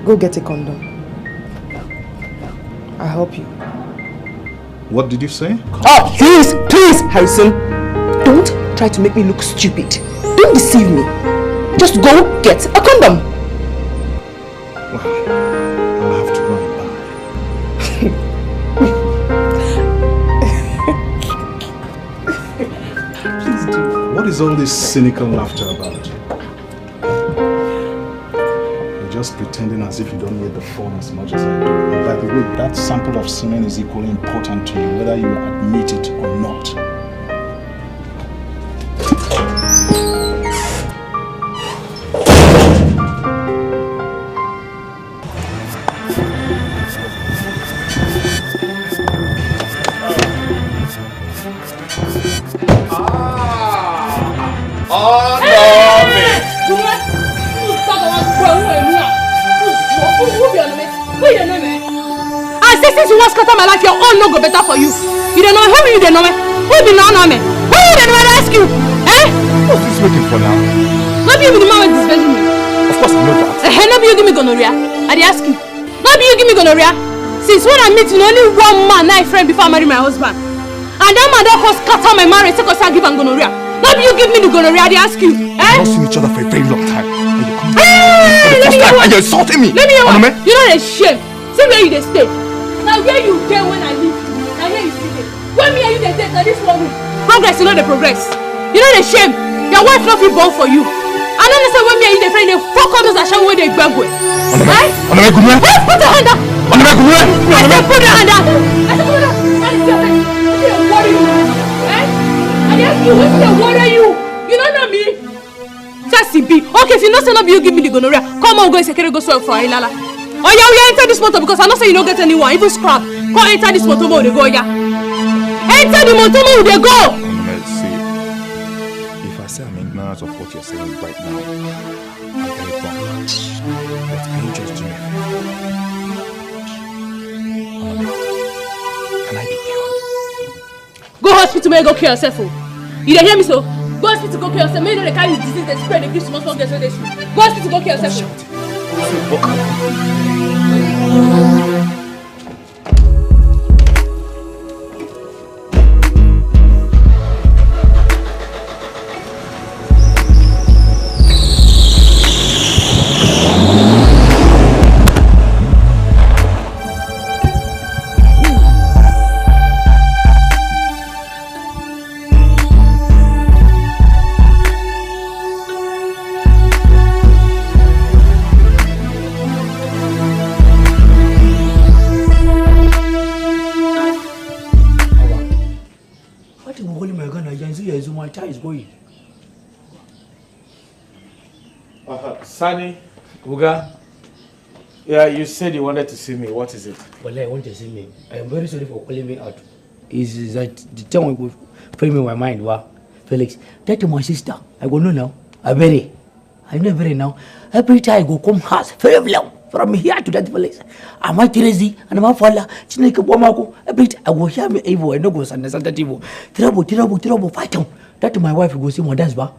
Go get a condom. I'll help you. What did you say? Oh, please, Harrison. Don't try to make me look stupid. Don't deceive me. Just go get a condom. Well, I'll have to run by. Please do. What is all this cynical laughter about? You're just pretending as if you don't need the phone as much as I do. And by the way, that sample of semen is equally important to you, whether you admit it or not. Since you want to scatter my life, your own no go better for you. You don't know who you don't know me. Who be no know me? Who you don't know I ask you? Eh? What's this waiting for now? Not be you the man with this me. Of course I know that. Not be you give me gonorrhea. I ask you. Not be you give me gonorrhea. Since when I meet you, only one man I friend before I marry my husband. And that man don't cause scatter my marriage because I give him gonorrhea. Not be you give me the gonorrhea. I ask you. Eh? We've not seen each other for a very long time. Hey, for the first time, and you're insulting me. Let me hear Onome? You know the shame. See where you dey stay. Now where you dey when I leave. Now here you see it. When me and you dey date, now this one week. Progress, you know the progress. You know the shame. Your wife not be born for you. I don't understand when me and you dey friend, they fuck all those ashawo where they gbag with. Right? Onome, good man. Hey, put your hand up. Onome, good man. I said put your hand up. I said put your hand up. That is your face. This is worry you. Eh? I ask you, what's the worry you? You don't know me. Just be. Okay, if you know say not you give me the gonorrhea, come on, go and go swell for Ilala. Oh yeah, we enter this motor because I know say you don't get anyone, even scrap. Go enter this motor mode, they go, yeah. Enter the motor mode, they go. Let's see. If I say I'm ignorant of what you're saying right now, I'm very wrong. But can you just do me a favor? Can I be cured? Go hospital, may you go kill yourself. You don't hear me so? Go hospital, go kill yourself. May you know the kind of disease they spread, they give small get so they shoot. Go hospital, go kill yourself. Is going. Sani, Uga, yeah, you said you wanted to see me. What is it? Well, I want to see me. I am very sorry for calling me out. Is that the time we go frame in my mind? Wow, Felix, that is my sister. I go no now. I know very now. Every time I go come house, very long from here to that place. I'm a crazy and I'm a falla. Chineke Bomako. Every time I go hear me evil. I know go understand that evil. Trouble, fight him. That my wife go see my dance bar.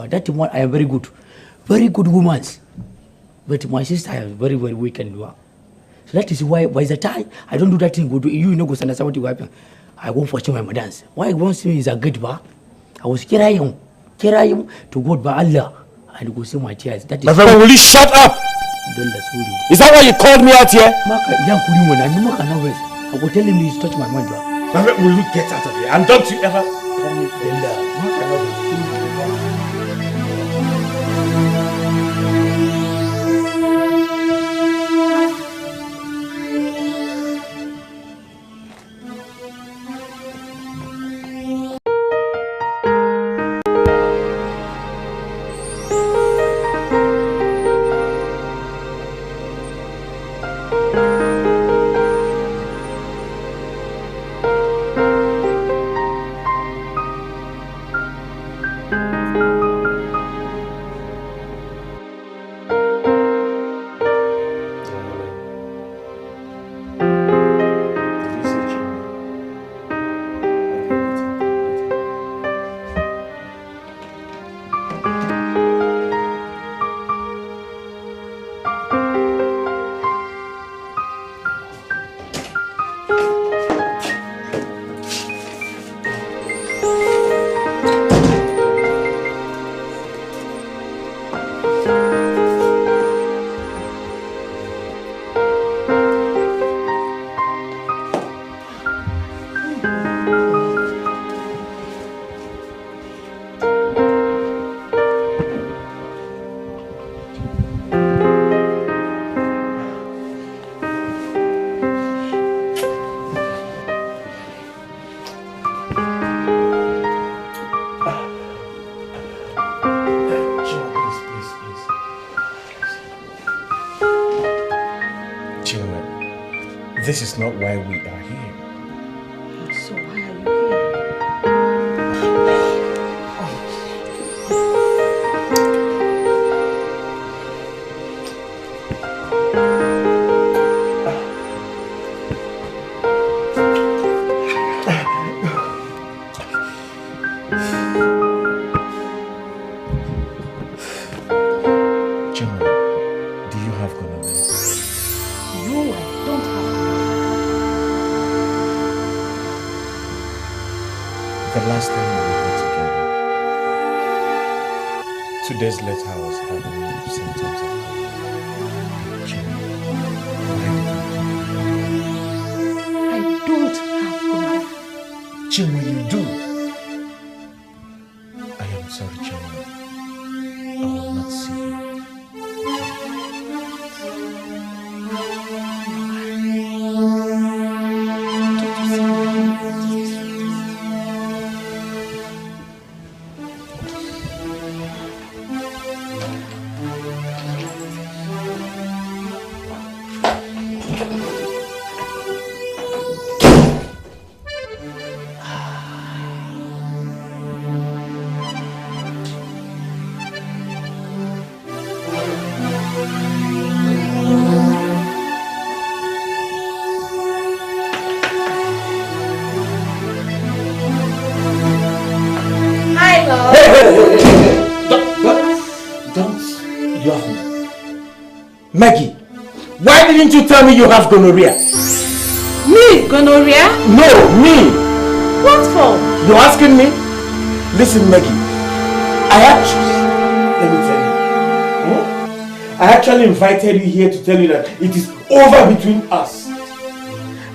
That one I am very good woman. But my sister is very, very weak and so that is why by the time I don't do that thing, go do you know go understand what will happen. I go for my dance. Why once me is a good bar? I was carrying to God by Allah and go see my tears. That is my friend, will you shut up? Is that why you called me out here? I will tell him he's touched my mind. My friend, will you get out of here? And don't you ever call me This is not why we are here. So why are you Days later, I was having symptoms of I don't have gonorrhea. Chinwe, you do. I am sorry, Chinwe. I will not see you. Maggie, why didn't you tell me you have gonorrhea? Me? Gonorrhea? No, me! What for? You're asking me? Listen, Maggie, let me tell you. I actually invited you here to tell you that it is over between us.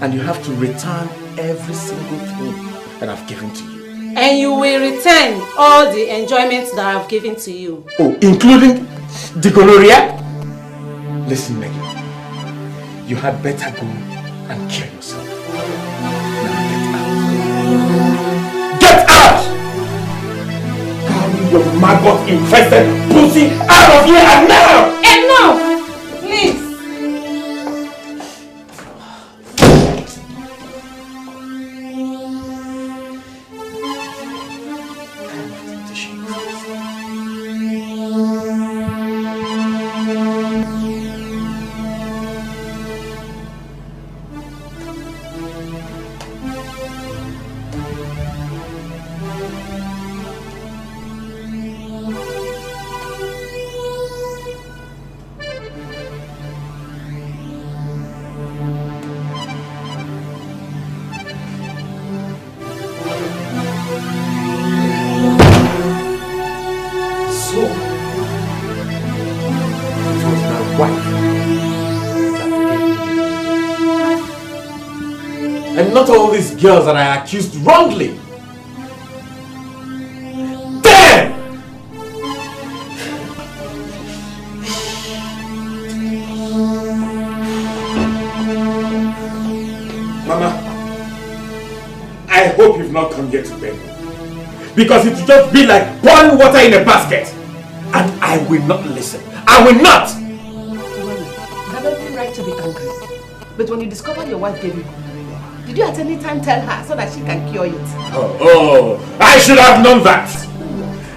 And you have to return every single thing that I've given to you. And you will return all the enjoyment that I've given to you. Oh, including the gonorrhea? Listen, Maggie, you had better go and kill yourself. Now get out! Get out! Carry your maggot infested pussy out of here and now! Enough! Please! And not all these girls that I accused wrongly. Damn! Mama, I hope you've not come here to beg me. Because it will just be like pouring water in a basket. And I will not listen. I will not! You have every right to be angry. But when you discovered your wife gave you gonorrhea, did you at any time tell her so that she can cure it? Oh, I should have known that!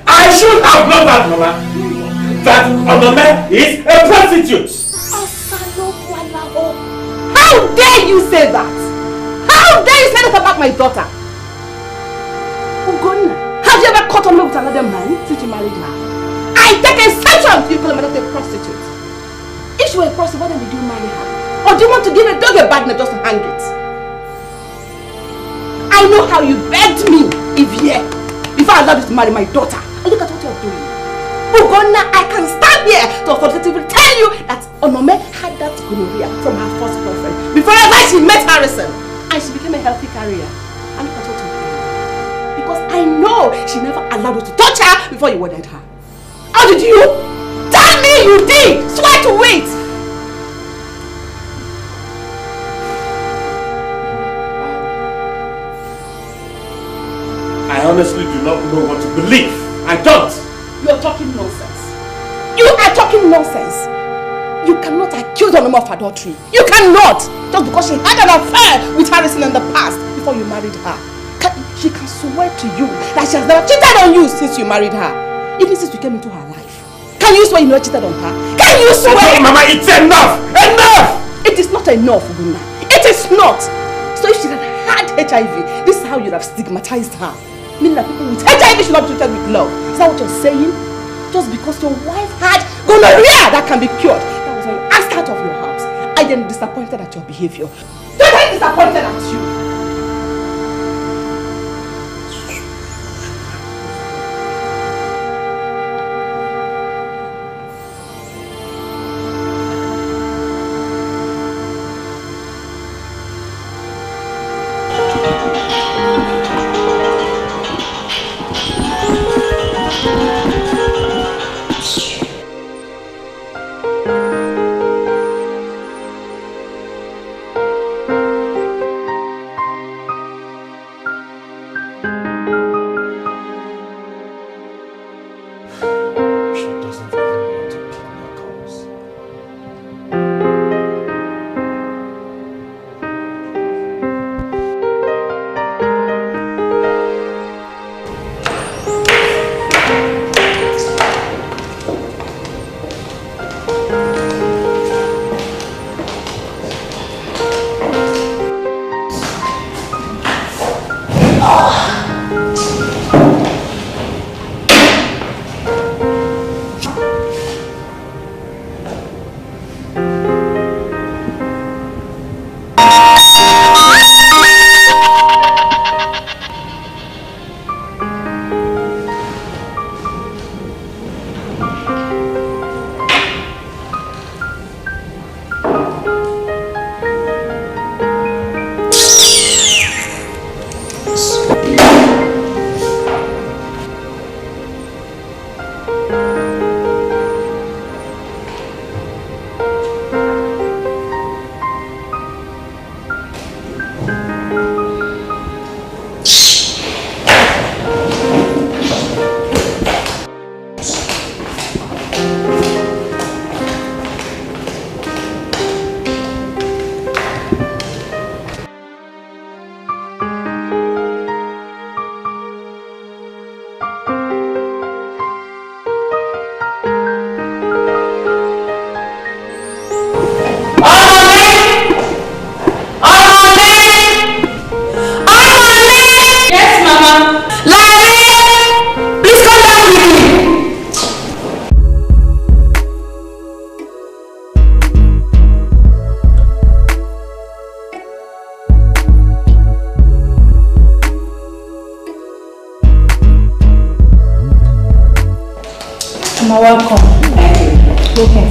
I should have known that, Mama! That Onome is a prostitute! How dare you say that? How dare you say that about my daughter? Ugonna, have you ever caught on with another man since you married her? I take exception to you calling her a prostitute. If she were a prostitute, why did you marry her? Or do you want to give a dog a bad name just to hang it? I know how you begged me, Ivie, before I allowed you to marry my daughter. And look at what you're doing. Ugonna, I can stand here to authoritatively tell you that Onome had that gonorrhea from her first boyfriend before ever she met Harrison. And she became a healthy carrier. And look at what you're doing. Because I know she never allowed you to touch her before you wedded her. How did you? Tell me you did! Swear to it! I honestly do not know what to believe. I don't! You are talking nonsense. You are talking nonsense. You cannot accuse Onome of adultery. You cannot! Just because she had an affair with Harrison in the past before you married her. She can swear to you that she has never cheated on you since you married her. Even since you came into her life. Can you swear you never cheated on her? Can you swear? Mama, it's enough! Enough! It is not enough, Ugonna. It is not! So if she had had HIV, this is how you would have stigmatized her. Meaning that people with HIV should not be treated with love. Is that what you're saying? Just because your wife had gonorrhea that can be cured. That was why you asked her out of your house. I am disappointed at your behavior. Totally disappointed at you. You're welcome. Okay.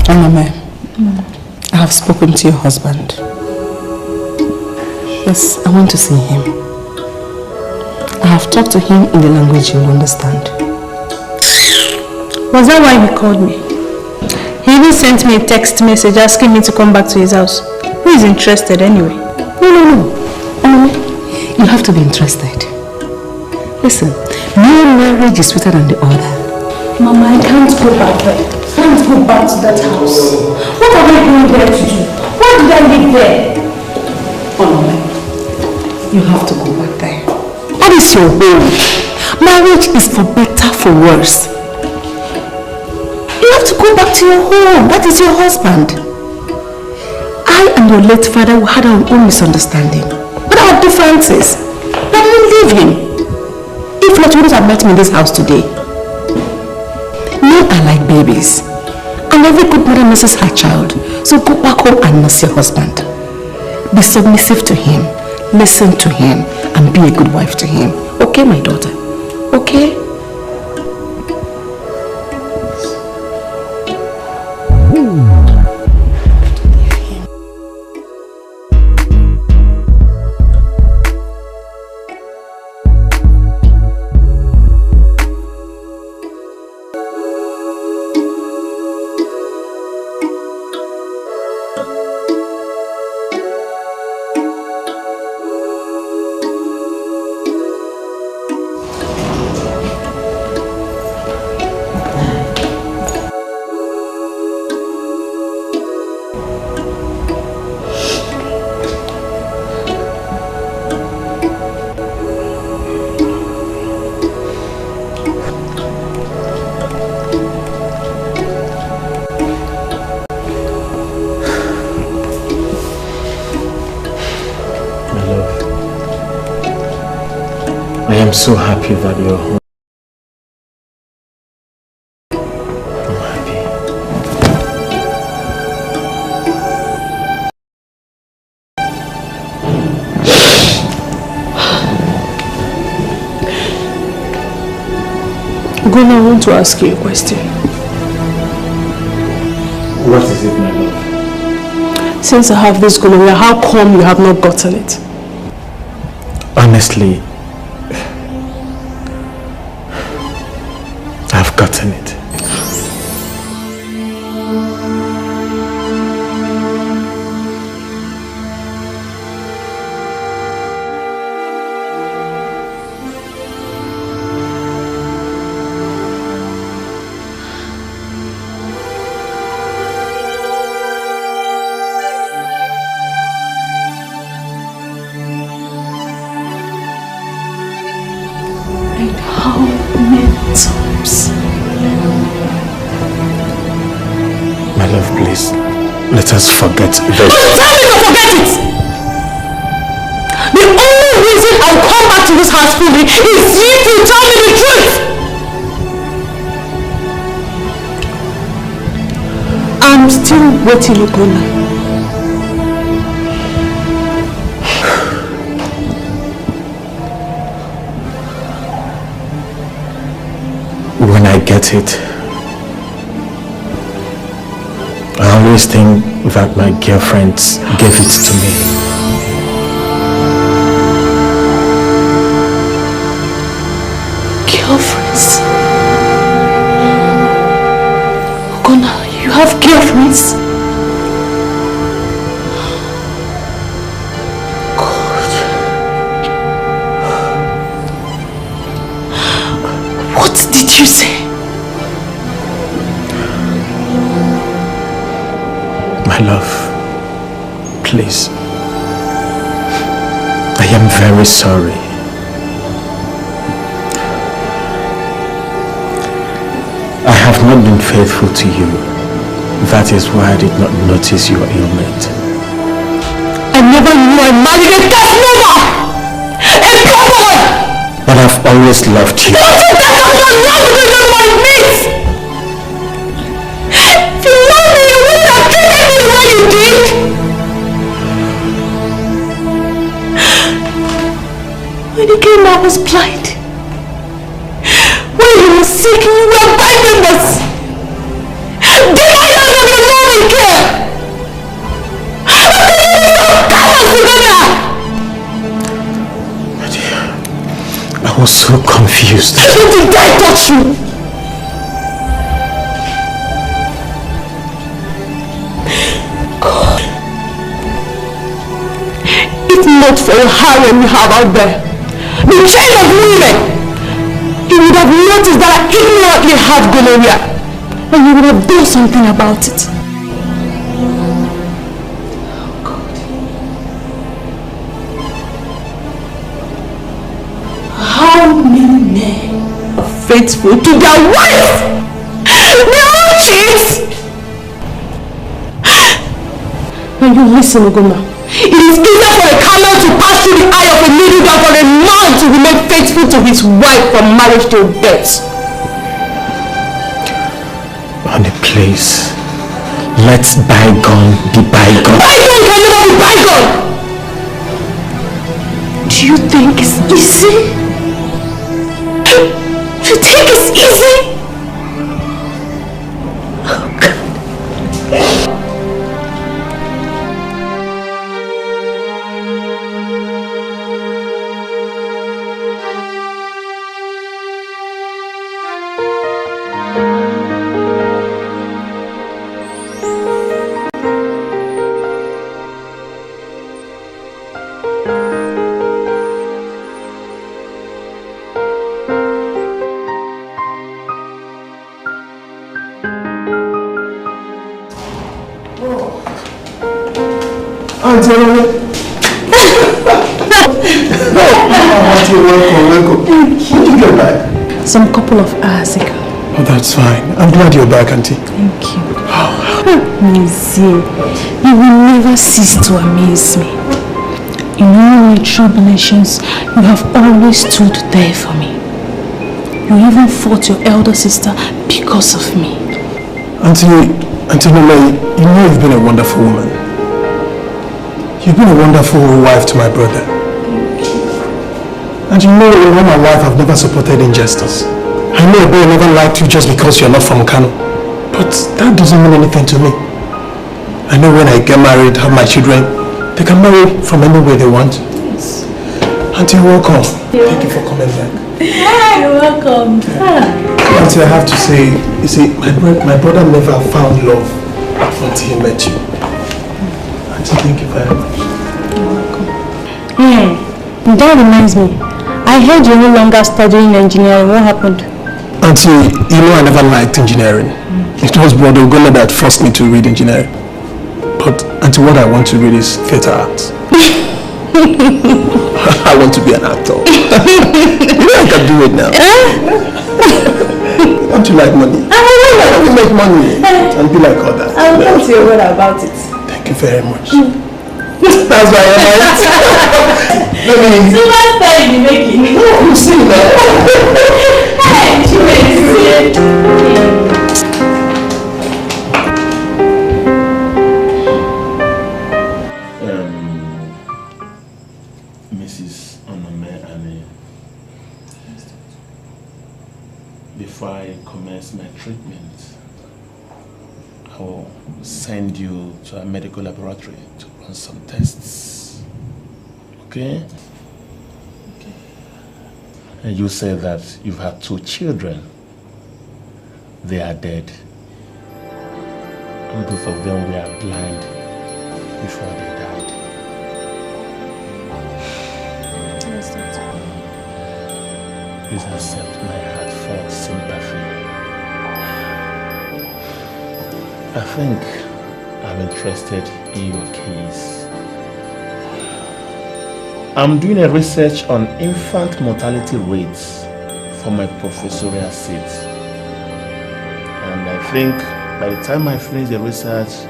Onome, have spoken to your husband. Yes, I want to see him. I have talked to him in the language you understand. Was that why he called me? He even sent me a text message asking me to come back to his house. Who is interested anyway? No. Onome, you have to be interested. Listen, no marriage is sweeter than the other. Mama, I can't go back there. I can't go back to that house. What am I going there to do? Why did I live there? Onome, you have to go back there. That is your home. Marriage is for better, for worse. You have to go back to your home. That is your husband. I and your late father had our own misunderstanding. But our differences. I didn't leave him. If not, you would have met me in this house today. Men are like babies. And every good mother misses her child. So go back home and nurse your husband. Be submissive to him. Listen to him. And be a good wife to him. Okay, my daughter? Okay? I'm so happy that you're home. I'm happy. Gona, I want to ask you a question. What is it, my love? Since I have this gonorrhea, how come you have not gotten it? Honestly, I've gotten it. Let us forget this. Don't tell me to forget it! The only reason I'll come back to this house fully is you to tell me the truth! I'm still waiting, Ogona. When I get it, I always think that my girlfriends gave it to me. Girlfriends? Ogona, you have girlfriends? God. What did you say? My love, please. I am very sorry. I have not been faithful to you. That is why I did not notice your ailment. I never knew I married a death lover! A cowboy! But I've always loved you. Don't you think I'm not wrong with you, my mate? If you love me, you wouldn't have treated me the way you did! When you came, I was blind. When you were sick, you were binding us. Did I not have your loving care? so confused. How did I touch you? God. If not for the harem you have out there, the chain of women, you would have noticed that I ignorantly have gonorrhea, and you would have done something about it. How many men are faithful to their wife? They all cheat! Now you listen, Ogoma. It is easier for a camel to pass through the eye of a needle than for a man to remain faithful to his wife from marriage till death. Honey, please. Let bygone be bygone. Bygone can never be bygone! Do you think it's easy? You think it's easy? Oh God. Welcome. Thank you. When did you get back? Some couple of hours ago. Oh, that's fine. I'm glad you're back, Auntie. Thank you. Museum, you will never cease to amaze me. In all my tribulations, you have always stood there for me. You even fought your elder sister because of me. Auntie Nollywood, you know you've been a wonderful woman. You've been a wonderful wife to my brother. And you know, when my wife, I've never supported injustice. I know a boy never liked you just because you're not from Kano. But that doesn't mean anything to me. I know when I get married, have my children, they can marry from anywhere they want. Yes. Auntie, welcome. Thank you for coming back. You're welcome. Auntie, I have to say, you see, my brother never found love until he met you. Auntie, thank you very much. You're welcome. That reminds me. I heard you're no longer studying engineering. What happened? Auntie, you know I never liked engineering. It was Brother Ogona that forced me to read engineering. But Auntie, what I want to read is theater arts. I want to be an actor. You know I can do it now. Don't you like money? I want to make money and be like others. I'll talk to your brother about it. Thank you very much. That's why I'm right. Let me... So much time you making. Oh, you see now. Hey, she makes Mrs. Onome Annie, before I commence my treatment, I will send you to a medical laboratory to run some tests. Okay? Okay. And you say that you've had 2 children. They are dead. And both of them were blind before they died. Yes, doctor. Please accept my heartfelt sympathy. I think I'm interested in your case. I'm doing a research on infant mortality rates for my professorial seat. And I think by the time I finish the research,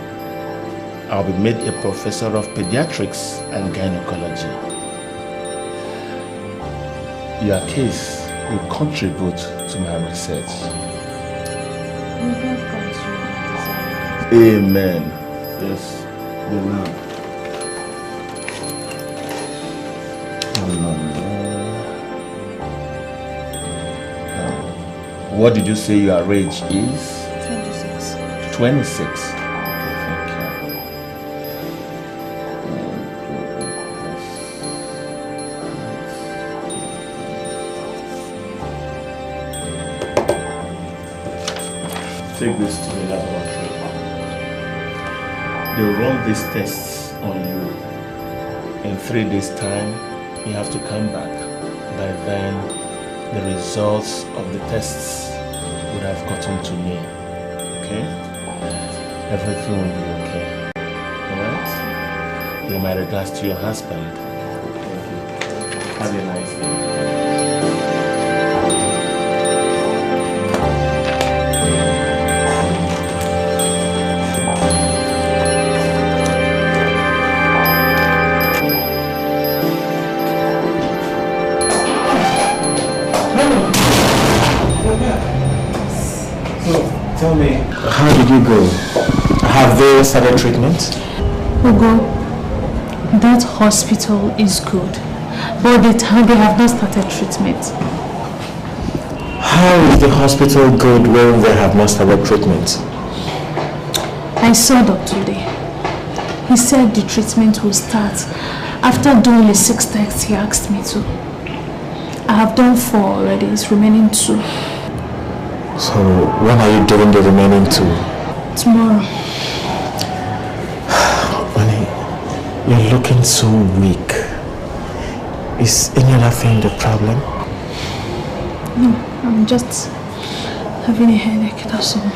I'll be made a professor of pediatrics and gynecology. Your case will contribute to my research. Amen. Yes, believe. What did you say your age is? 26. 26. take this to the laboratory. They'll run these tests on you. In 3 days' time, you have to come back. By then, the results of the tests would have gotten to me. Okay? Everything will be okay. Alright? Give my regards to your husband. Thank you. Have a nice day. Tell me, how did you go? Have they started treatment? Ugo, that hospital is good, but they have not started treatment. How is the hospital good when they have not started treatment? I saw Dr. Lee. He said the treatment will start after doing the 6 tests he asked me to. I have done 4 already, it's remaining 2. So, when are you doing the remaining 2? Tomorrow. Honey, you're looking so weak. Is any other thing the problem? No, I'm just having a headache, that's all.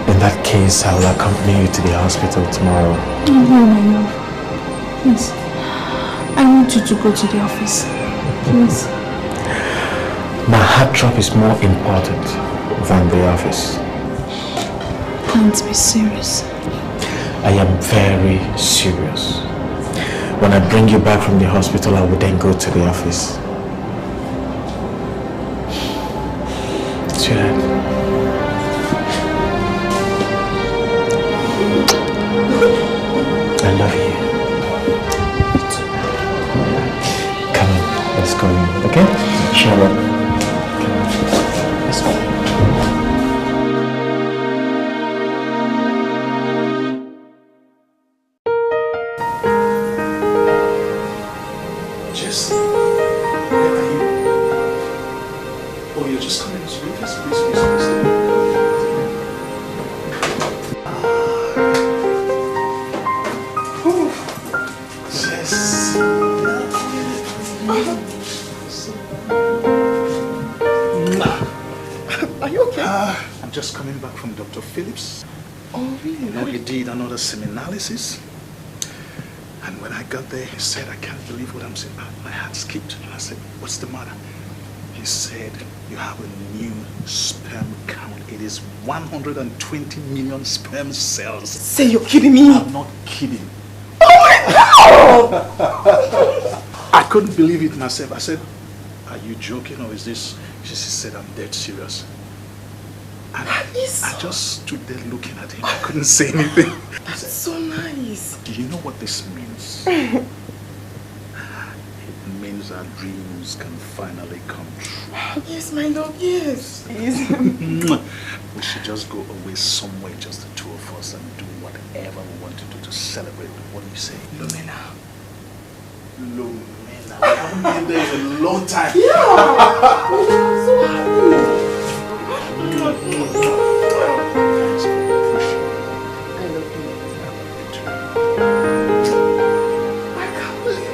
In that case, I will accompany you to the hospital tomorrow. No, my love. Please. I want you to go to the office. Please. My heart drop is more important than the office. Can't be serious. I am very serious. When I bring you back from the hospital, I will then go to the office. Sweetheart. I love you. Come on, let's go in, okay? Shall we? Seminalisis, and when I got there, he said, I can't believe what I'm saying. My heart skipped, and I said, what's the matter? He said, you have a new sperm count. It is 120 million sperm cells. Say you're kidding me? I'm not kidding. Oh my God! I couldn't believe it myself. I said, are you joking or is this? She said, I'm dead serious. And I just stood there looking at him. I couldn't say anything. That's so nice. Do you know what this means? It means our dreams can finally come true. Yes, my love, yes. We should just go away somewhere, just the 2 of us, and do whatever we want to do to celebrate. What do you say? Lumena. Lumena. We haven't been there in a long time. Yeah. I'm so happy. I love you. I can't believe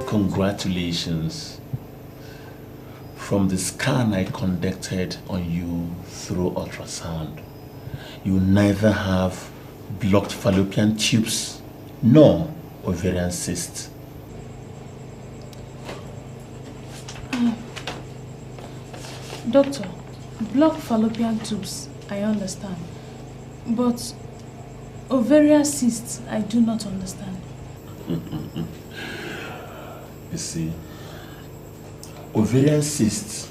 Congratulations. From the scan I conducted on you through ultrasound, you neither have blocked fallopian tubes nor ovarian cysts. Doctor, blocked fallopian tubes, I understand. But ovarian cysts, I do not understand. You see, ovarian cyst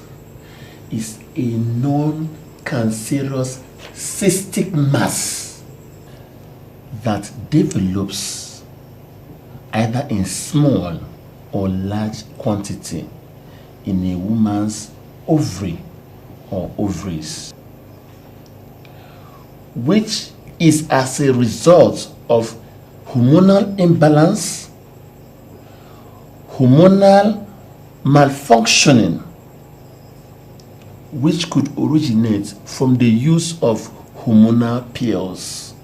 is a non-cancerous cystic mass that develops either in small or large quantity in a woman's ovary or ovaries, which is as a result of hormonal imbalance, hormonal malfunctioning, which could originate from the use of hormonal pills.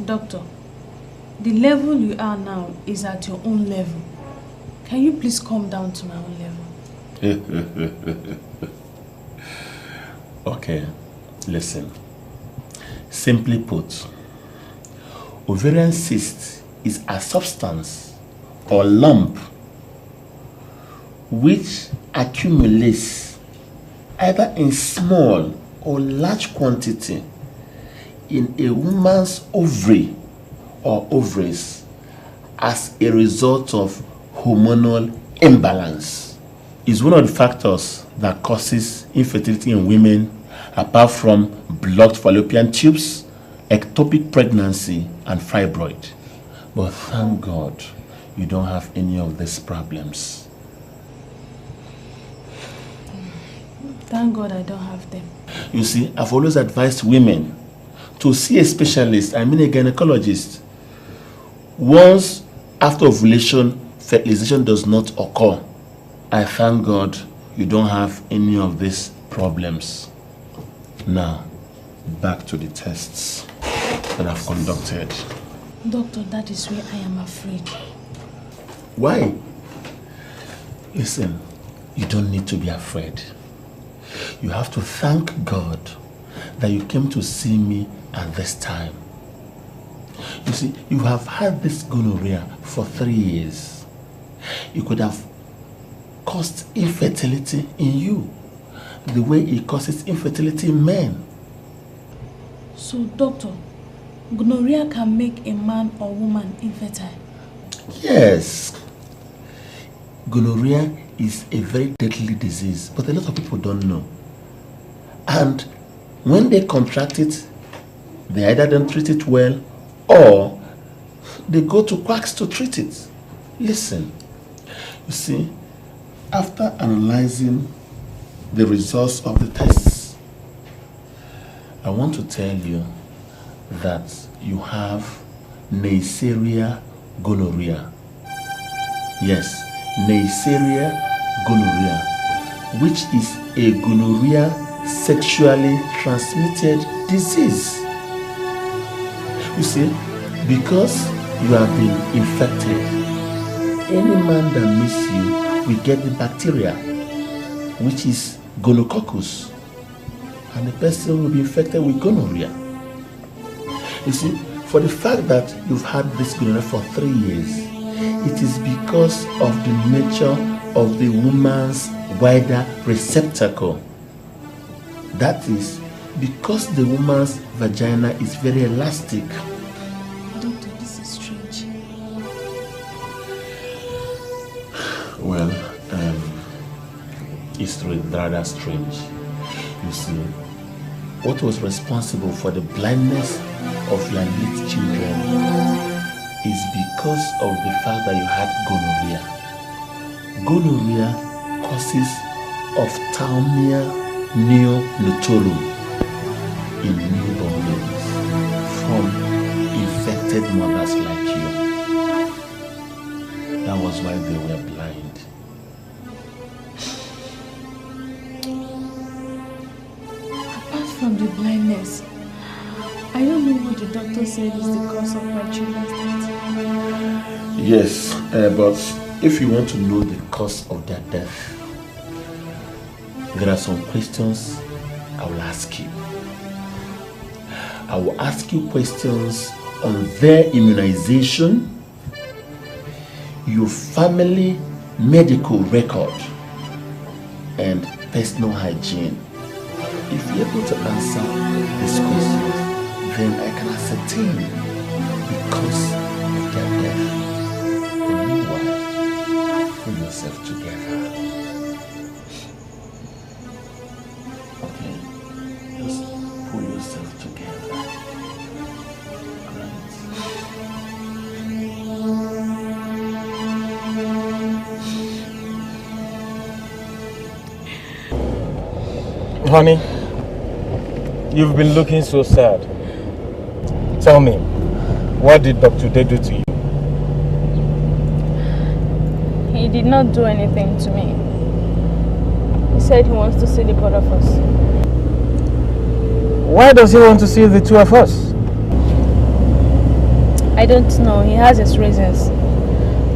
Doctor, the level you are now is at your own level. Can you please come down to my own level? Okay, listen. Simply put, ovarian cyst is a substance or lump which accumulates either in small or large quantity in a woman's ovary or ovaries as a result of hormonal imbalance. It's one of the factors that causes infertility in women, apart from blocked fallopian tubes, ectopic pregnancy, and fibroid. But thank God you don't have any of these problems. Thank God I don't have them. You see, I've always advised women to see a specialist, I mean a gynecologist, once after ovulation, fertilization does not occur. I thank God you don't have any of these problems. Now, back to the tests that I've conducted. Doctor, that is where I am afraid. Why? Listen, you don't need to be afraid. You have to thank God that you came to see me at this time. You see, you have had this gonorrhea for 3 years. It could have caused infertility in you, the way it causes infertility in men. So, doctor, gonorrhea can make a man or woman infertile? Yes. Gonorrhea is a very deadly disease, but a lot of people don't know. And when they contract it, they either don't treat it well or they go to quacks to treat it. Listen, you see, after analyzing the results of the tests, I want to tell you that you have Neisseria gonorrhea. Yes, Neisseria gonorrhea, which is a gonorrhea sexually transmitted disease. You see, because you have been infected, any man that meets you will get the bacteria, which is gonococcus, and the person will be infected with gonorrhea. You see, for the fact that you've had this gonorrhea for 3 years, it is because of the nature of the woman's wider receptacle. That is, because the woman's vagina is very elastic. Doctor, this is strange. Well, it's rather strange. You see, what was responsible for the blindness of your little children is because of the fact that you had gonorrhea. Gonorrhea causes ophthalmia neonatal in newborn babies from infected mothers like you. That was why they were blind. Apart from the blindness, I don't know what the doctor said is the cause of my children's death. Yes, but if you want to know the cause of their death, there are some questions I will ask you. I will ask you questions on their immunization, your family medical record, and personal hygiene. If you're able to answer these questions, then I can ascertain the cause of their death. And meanwhile, pull yourself together. Okay? Just pull yourself together. Honey, you've been looking so sad. Tell me, what did Dr. Day do to you? He did not do anything to me. He said he wants to see the both of us. Why does he want to see the two of us? I don't know. He has his reasons.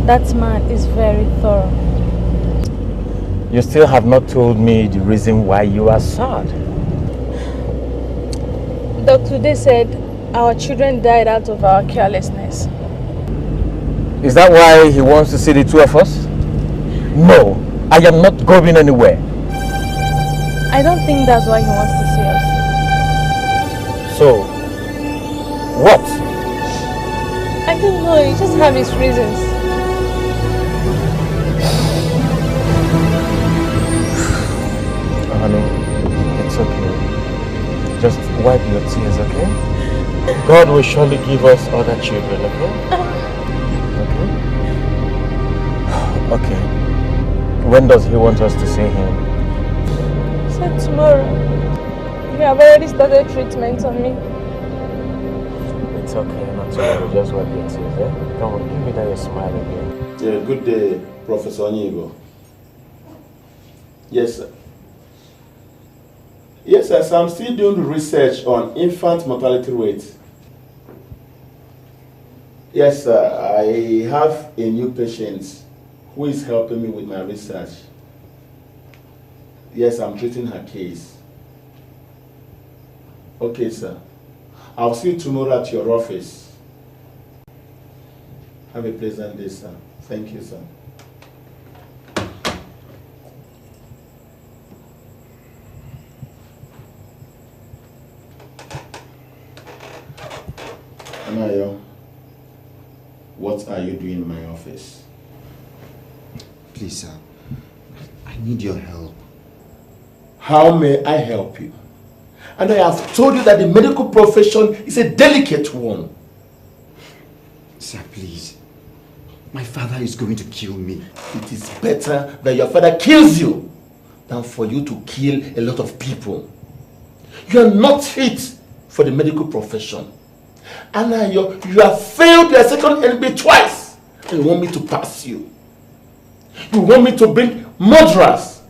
That man is very thorough. You still have not told me the reason why you are sad. Dr. Day said our children died out of our carelessness. Is that why he wants to see the two of us? No, I am not going anywhere. I don't think that's why he wants to see us. So, what? I don't know. He just has his reasons. Honey, it's okay. Just wipe your tears, okay? God will surely give us other children, okay? Okay? Okay. When does he want us to see him? He said tomorrow. You have already started treatment on me. It's okay, not to worry. Just wipe your tears, eh? Come on, give me that you're smiling here. Yeah, good day, Professor Onigo. Yes, sir. Yes, sir. So I'm still doing research on infant mortality rate. Yes, sir. I have a new patient who is helping me with my research. Yes, I'm treating her case. Okay, sir. I'll see you tomorrow at your office. Have a pleasant day, sir. Thank you, sir. Anayo, what are you doing in my office? Please, sir. I need your help. How may I help you? And I have told you that the medical profession is a delicate one. Sir, please. My father is going to kill me. It is better that your father kills you than for you to kill a lot of people. You are not fit for the medical profession. And you have failed your second NB twice. And you want me to pass you. You want me to bring murderers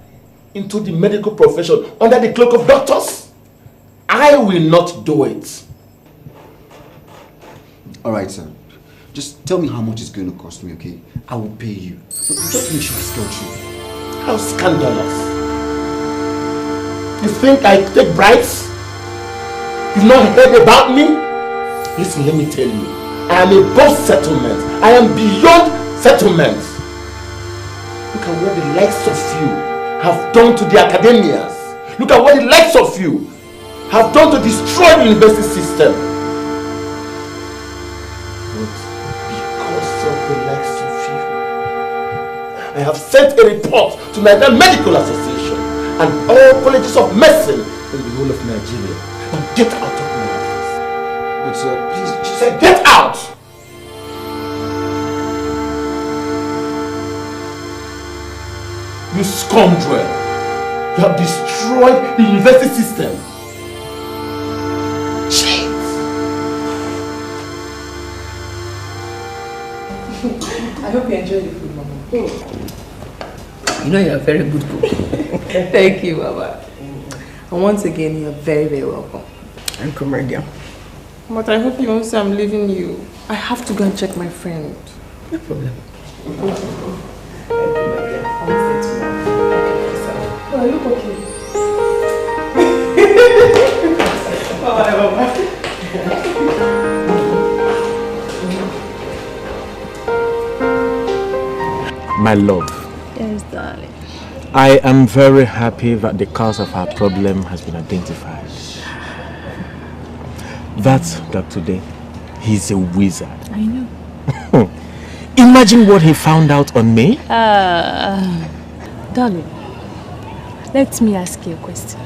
into the medical profession under the cloak of doctors? I will not do it. Alright, sir. Just tell me how much it's going to cost me, okay? I will pay you. But just make sure I scout you. How scandalous. You think I take bribes? You've not heard about me? Listen, let me tell you. I am above settlement. I am beyond settlement. Look at what the likes of you have done to the academias. Look at what the likes of you have done to destroy the university system. But because of the likes of you, I have sent a report to Nigerian Medical Association and all colleges of medicine in the whole of Nigeria. Now get out of my office. But sir, please, she said get out! You scoundrel! You have destroyed the university system. I hope you enjoy the food, Mama. You know you're a very good cook. Thank you, Baba. And once again, you're very, very welcome. And come right down. But I hope you won't say I'm leaving you. I have to go and check my friend. No problem. Oh, you look okay. Bye, Baba. My love. Yes, darling. I am very happy that the cause of our problem has been identified. That's Dr. Day. He's a wizard. I know. Imagine what he found out on me. Darling, let me ask you a question.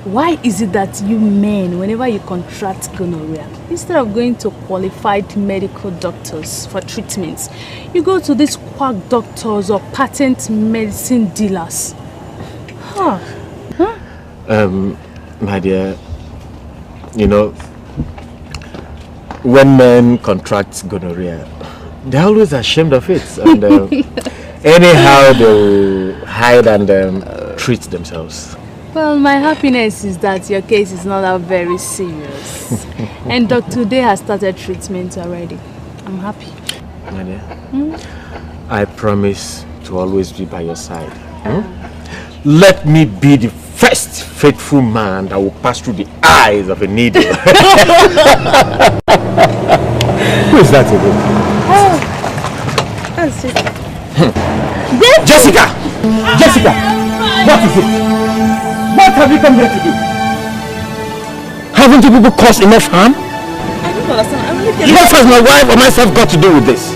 Why is it that you men, whenever you contract gonorrhea, instead of going to qualified medical doctors for treatments, you go to these quack doctors or patent medicine dealers? Huh? My dear, you know, when men contract gonorrhea, they're always ashamed of it. And anyhow, they'll hide and treat themselves. Well, my happiness is that your case is not that very serious. And Dr. Day has started treatment already. I'm happy. My dear, I promise to always be by your side. Let me be the first faithful man that will pass through the eyes of a needle. Who is that again? Oh, that's it. Jessica! Jessica! What is it? What have you come here to do? Haven't you people caused enough harm? I don't understand. I really can't. What has my wife or myself got to do with this?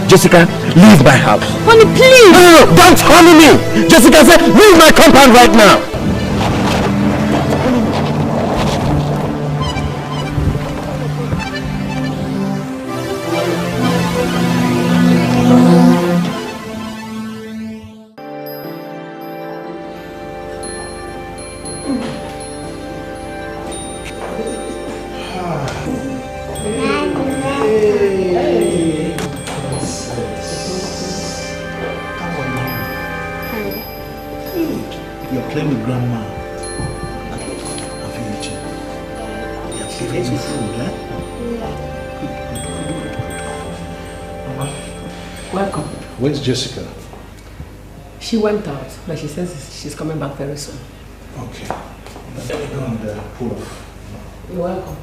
Jessica, leave my house. Honey, please! No, don't honey me! Jessica said, leave my compound right now! Where's Jessica? She went out, but she says she's coming back very soon. Okay. Let me go and pull off. You're welcome.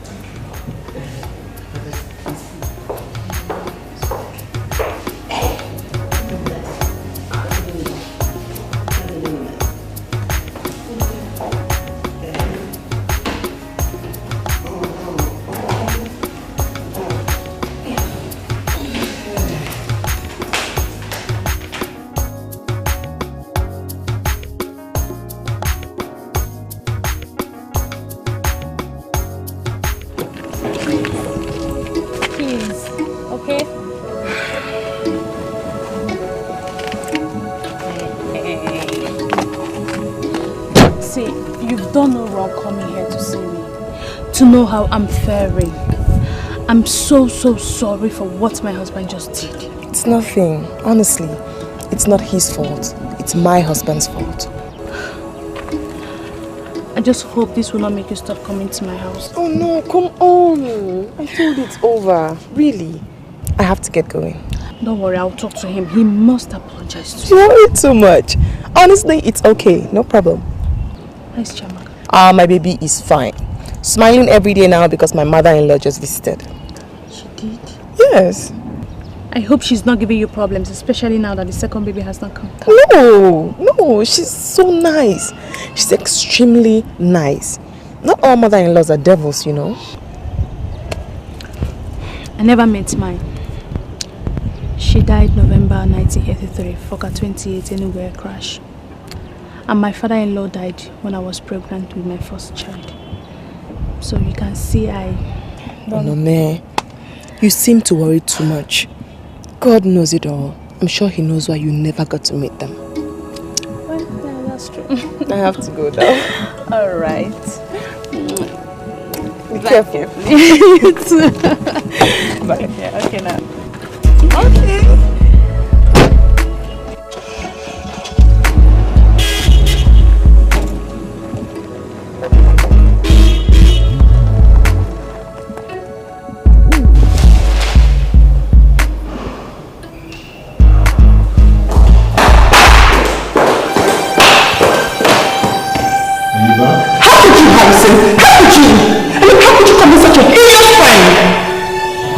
To know how I'm faring. I'm so sorry for what my husband just did. It's nothing. Honestly, it's not his fault. It's my husband's fault. I just hope this will not make you stop coming to my house. Oh no, come on. I told it's over. Really. I have to get going. Don't worry, I'll talk to him. He must apologize to you. You worry too much. Honestly, it's okay. No problem. Nice, Chamaka. My baby is fine. Smiling every day now because my mother-in-law just visited. She did? Yes. I hope she's not giving you problems, especially now that the second baby has not come. No, she's so nice. She's extremely nice. Not all mother-in-laws are devils, you know. I never met mine. She died November 1983, Foka 28 anywhere crash. And my father-in-law died when I was pregnant with my first child. So you can see Onome, you seem to worry too much. God knows it all. I'm sure he knows why you never got to meet them. Well, yeah, that's true. I have to go now. Alright. Be careful. You too. Bye. Yeah, okay now. Okay.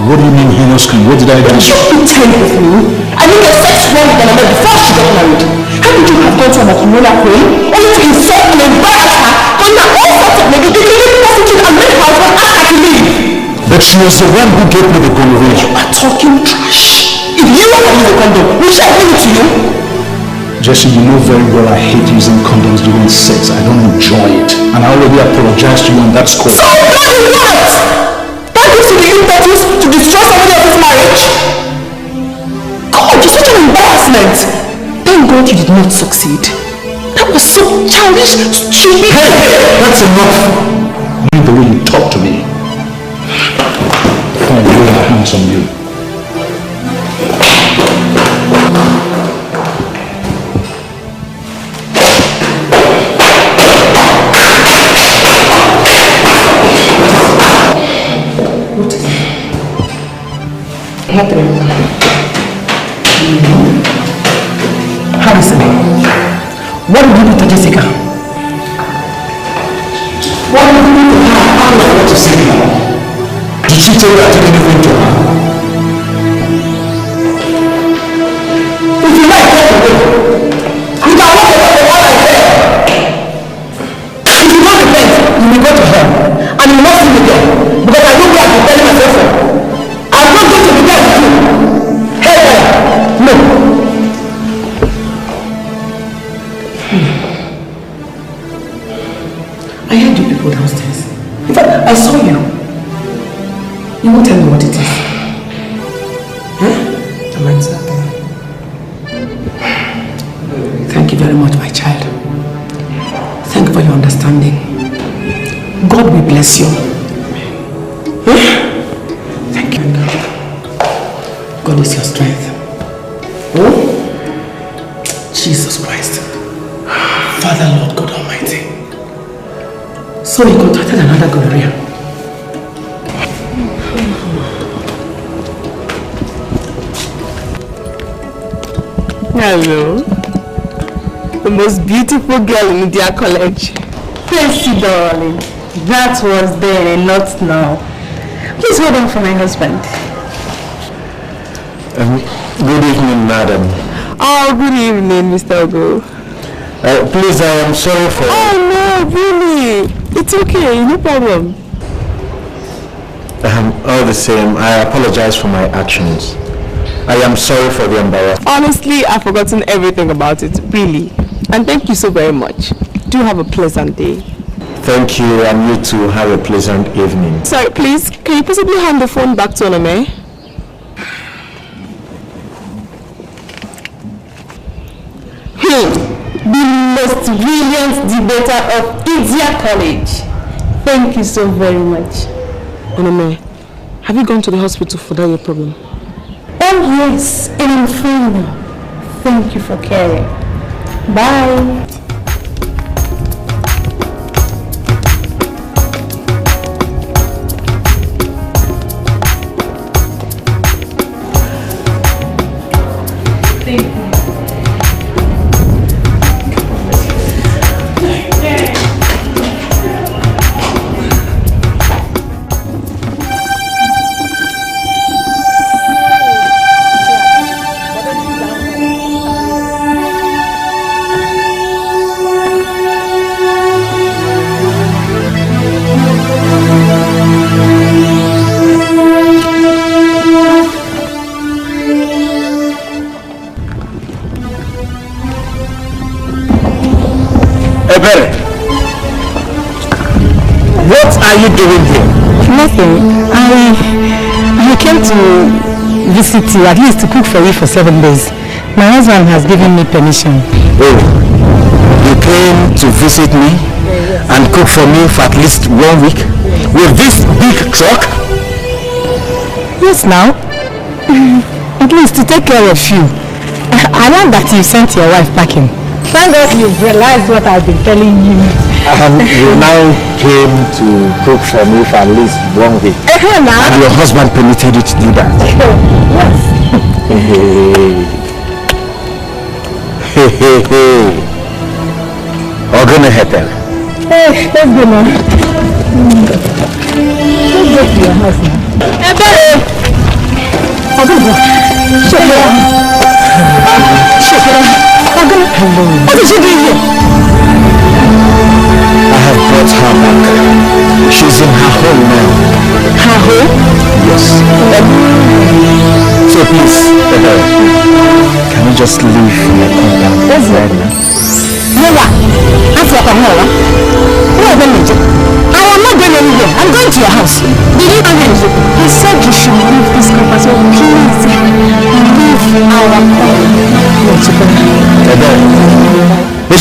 What do you mean heinous crime? What did I do? You pretend with me. I mean, your sex wrong with Onome before she got married. How could you have gone to a matrimonial queen only to insult and embarrass her, calling her all sorts of names, including prostitute and make her husband ask her to leave? But she was the one who gave me the gonorrhea. You are talking trash. If you want to use a condom, will she bring it to you? Jesse, you know very well I hate using condoms during sex. I don't enjoy it. And I already apologized to you on that score. So bloody what? That gives you the impetus to destroy somebody else's marriage? God, you're such an embarrassment. Thank God you did not succeed. That was so childish, stupid. Hey, that's enough. Leave the way you talk to me. Come on, lay my hands on you. What is it? Harrison, what did you do to Jessica? What did you do to her? I don't know what to say now. Did she tell you I did anything to her? If you like, walk away. You can walk away from what I said. If you don't repent, you will go to hell. And you will not see me there. Because I know where I'm preparing myself for. I'm not going to be there with you. Hell, no. I heard you people downstairs. In fact, I saw you. You won't tell me what it is. Huh? Thank you very much, my child. Thank you for your understanding. God will bless you. Huh? Thank you. God is your strength. Oh? Jesus Christ. Father, Lord God Almighty. So he contracted another gonorrhea. Hello. The most beautiful girl in Media College. Tracy, darling. That was then and not now. Please hold on for my husband. Good evening, madam. Oh, good evening, Mr. Ogo. Please, I am sorry for... Oh, no, really. It's okay, no problem. All the same, I apologize for my actions. I am sorry for the embarrassment. Honestly, I've forgotten everything about it, really. And thank you so very much. Do have a pleasant day. Thank you, and you too have a pleasant evening. Sorry, please, can you possibly hand the phone back to Onome? The most brilliant debater of India College. Thank you so very much. Onome, have you gone to the hospital for that your problem? Oh yes, and I'm fine now. Thank you for caring. Bye. Thank you. What are you doing here? Nothing. I came to visit you, at least to cook for you for 7 days. My husband has given me permission. Oh, you came to visit me and cook for me for at least 1 week with this big truck? Yes, now. At least to take care of you. I learned that you sent your wife packing. Thank God you've realized what I've been telling you. You now came to cook for me for at least 1 week. And your husband permitted you to do that. Yes. Hey. Ogone Hetel. Hey, let's go now. Let's go to your house now. Hey, babe! Ogone, shake it up. Shake it up. Ogone, what is she doing here? I have brought her back. She's in her home now. Her home? Yes. So please, can you just leave my compound right now? Noah, ask your Noah. I am not going anywhere. I'm going to your house. Did you know him? He said you should leave this campus. So please, leave our home. It's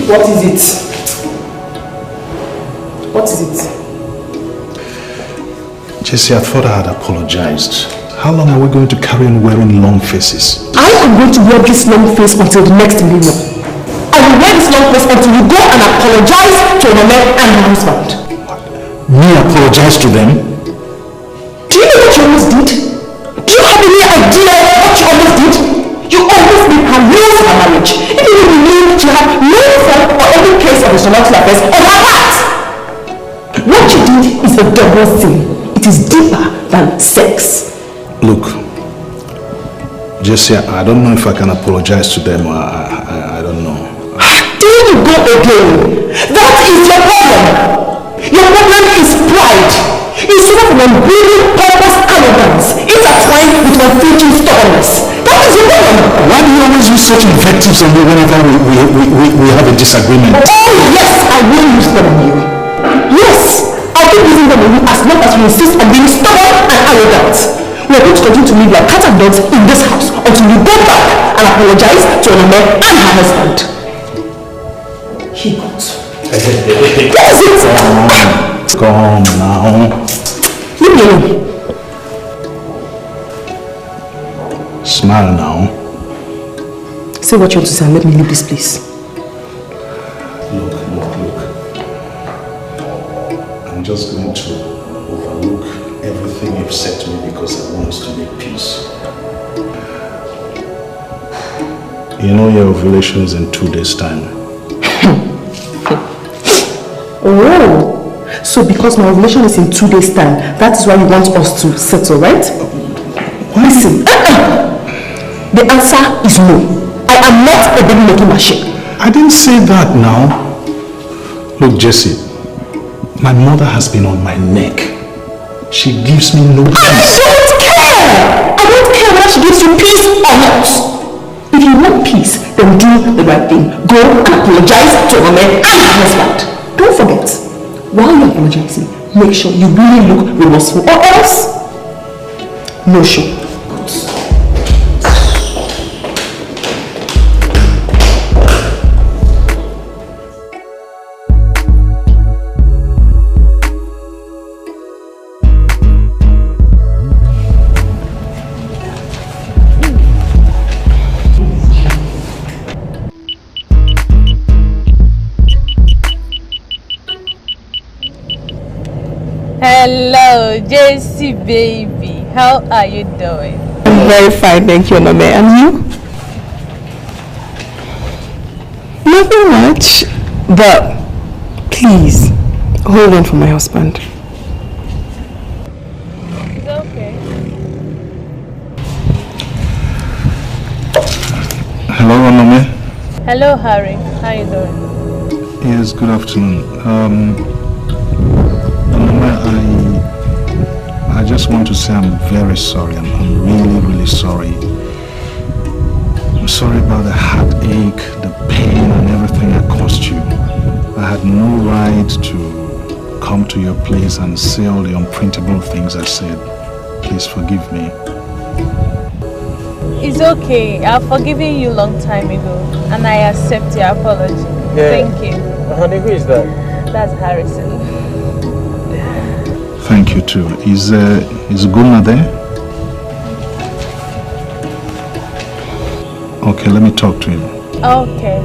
What is it? What is it? Jessie, I thought I had apologized. How long are we going to carry on wearing long faces? I am going to wear this long face until the next millennium. I will wear this long face until you go and apologize to Onome and her husband. Me apologize to them? Do you know what you almost did? Do you have any idea what you almost did? You almost made her lose her marriage. If you believe she had no fault or any case of personality affairs on her part. What you did is a double sin. It is deeper than sex. Look, Jessie, I don't know if I can apologize to them. I don't know. There you go again. That is your problem. Your problem is pride. You suffer from unbelieving purpose arrogance intertwined with unflinching stubbornness. That is your problem. Why do you always use such invectives on me whenever we have a disagreement? Oh yes, I will use them on you. Yes, I'll keep using them on you as long as you insist on being stubborn and arrogant. We are going to continue to live like cat and dogs in this house until you go back and apologize to Onome and her husband. He got. What is it? Come now. Leave me alone. Smile now. Say what you want to say and let me leave this place. Look. I'm just going to overlook everything you've said to me because I want us to make peace. You know your ovulation is in 2 days' time. Oh, so because my ovulation is in 2 days' time, that is why you want us to settle, right? Listen, the answer is no. I am not a baby-making machine. I didn't say that now. Look, Jessie, my mother has been on my neck. She gives me no peace. I don't care! I don't care whether she gives you peace or not. If you want peace, then do the right thing. Go and apologize to Onome and her husband. Don't forget, while you're apologizing, make sure you really look remorseful or else, no show. Hello, JC baby. How are you doing? I'm very fine, thank you, Onome. And you? Nothing much, but please hold on for my husband. It's okay. Hello, Onome. Hello, Harry. How you doing? Yes, good afternoon. I just want to say I'm very sorry. I'm really, really sorry. I'm sorry about the heartache, the pain and everything I caused you. I had no right to come to your place and say all the unprintable things I said. Please forgive me. It's okay. I've forgiven you a long time ago and I accept your apology. Yeah. Thank you. Honey, who is that? That's Harrison. Thank you too. Is Guna there? Okay, let me talk to him. Okay.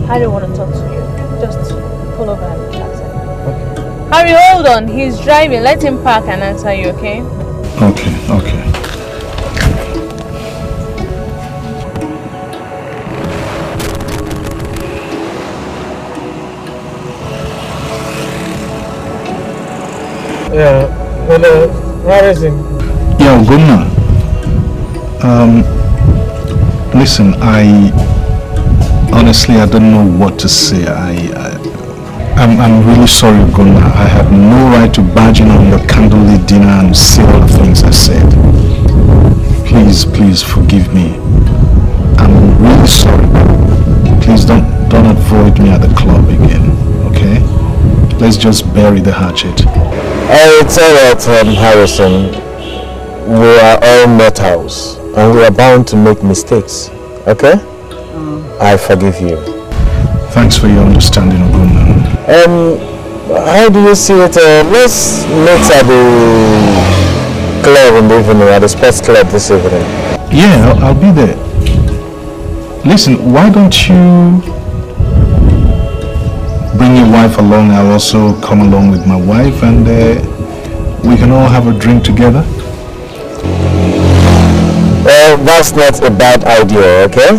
I don't want to talk to you. Just pull over and relax. Okay. Harry, hold on. He's driving. Let him park and answer you, okay? Okay. Yeah, hello, Harrison. Yeah, Gunnar. Listen, honestly, I don't know what to say. I'm really sorry, Gunnar. I had no right to barge in on your candlelit dinner and say all the things I said. Please forgive me. I'm really sorry. Please don't avoid me at the club again, okay? Let's just bury the hatchet. It's alright, Harrison. We are all mortals and we are bound to make mistakes, okay? I forgive you. Thanks for your understanding, Gunnar. How do you see it? Let's meet at the club in the evening, at the sports club this evening. Yeah, I'll be there. Listen, why don't you bring your wife along? I'll also come along with my wife and we can all have a drink together. Well, that's not a bad idea, okay?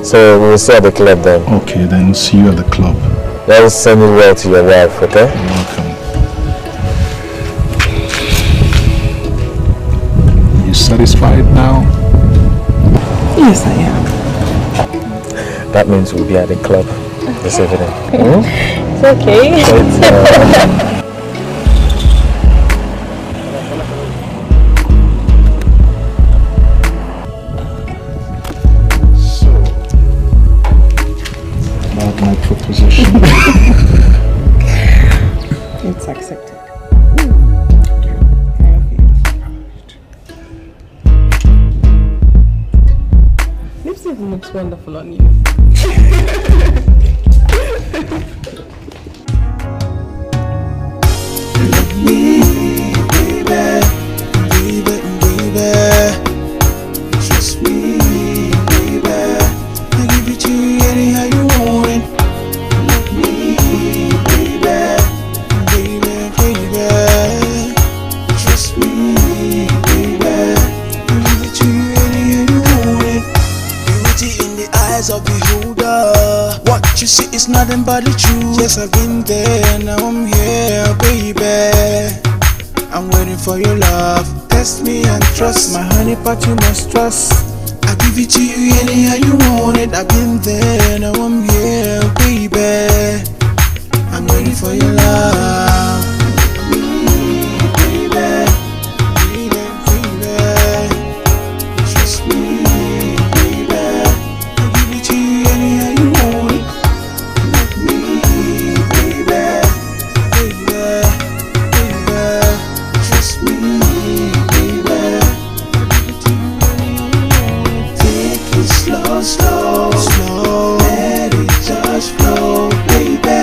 So we'll see at the club then. Okay, then see you at the club. Let's send it well to your wife, okay? You're welcome. You satisfied now? Yes, I am. That means we'll be at the club this evening. It's okay. My proposition. It's accepted. Lipstick looks wonderful on you. Trust me, baby. I give it to you anyhow you want it. Love me, baby. Trust me, baby. I give it to you anyhow you want it. Beauty in the eyes of the beholder. What you see is nothing but the truth. Yes, I've been there, now I'm here, baby. I'm waiting for your love. Test me and trust. My honey pot you must trust. I give it to you anyhow you want it. I've been there, now I'm here, baby. I'm waiting for your love. Baby, trust me, baby. I give it to you anyhow you want it. Love me, baby. Trust me, baby. Take it slow, slow, slow. Let it just flow, baby.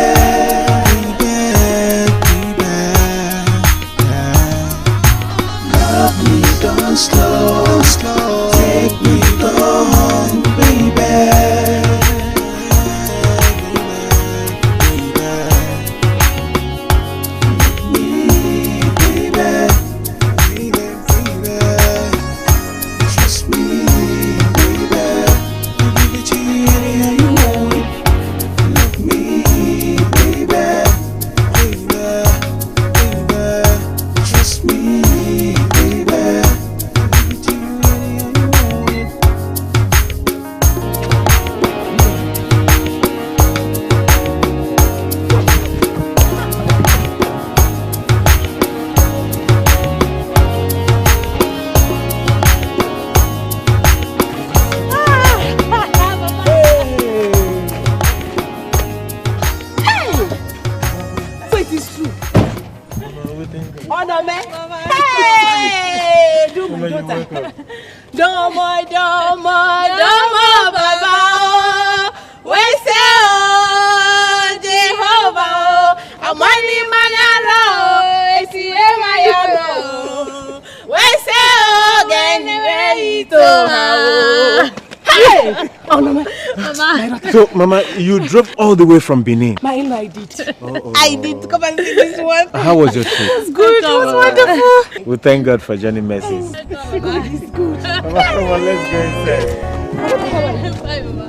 Love me, don't slow, slow. Take me home, baby. Trust me, baby. I give it to you anyhow you want it. Love me, baby. Trust me, baby. I give it to you anyhow you want it. So it is true. Onome. Hey! Do my daughter. Domo, Baba. We say, oh, Jehovah. Amani manaro. Esi emayaro. We say, oh, Genveito. Hey! Onome. Mama. So, Mama, you drove all the way from Benin. My in-law, I did. I did come and see this one. How was your trip? It was good. It was wonderful. We thank God for Johnny Mercies. It's good. Mama, come on, let's go inside. Bye, Mama.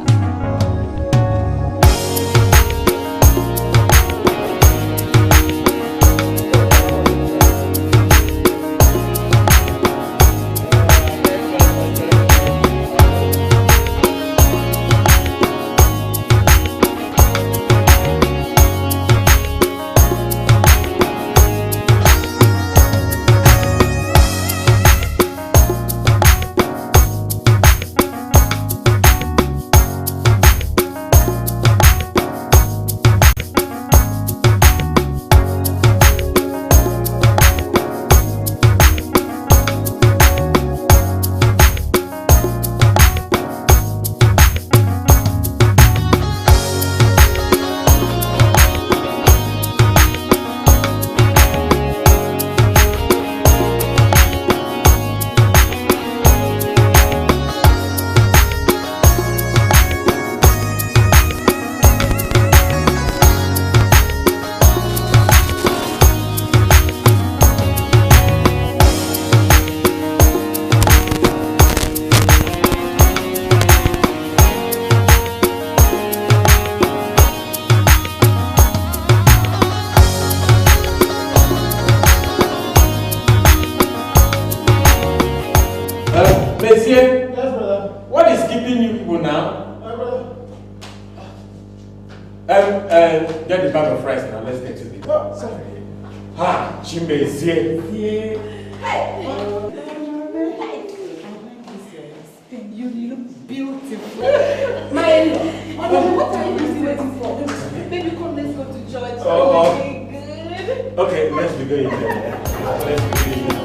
now. Get the bag of rice now. Let's get to it. Oh, sorry. Ha, Chimbe is here. You look beautiful. My love, what are you waiting for? Baby, come, let's go to church. Oh. Good. Okay, let's be going there. Let's be going.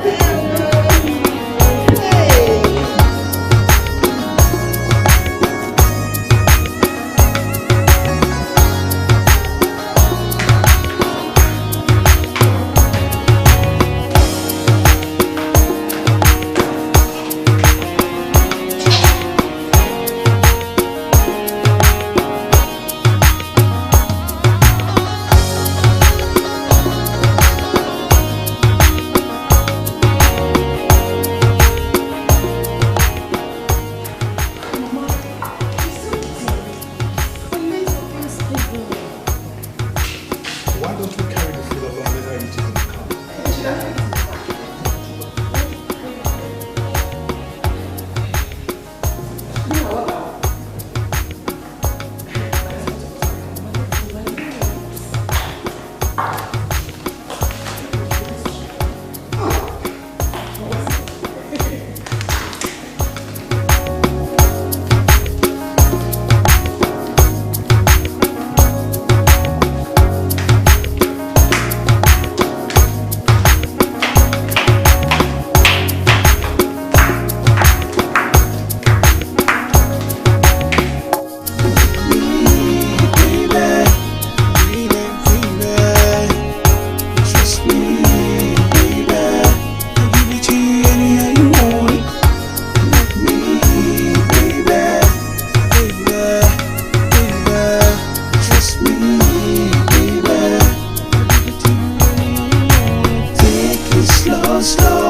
Slow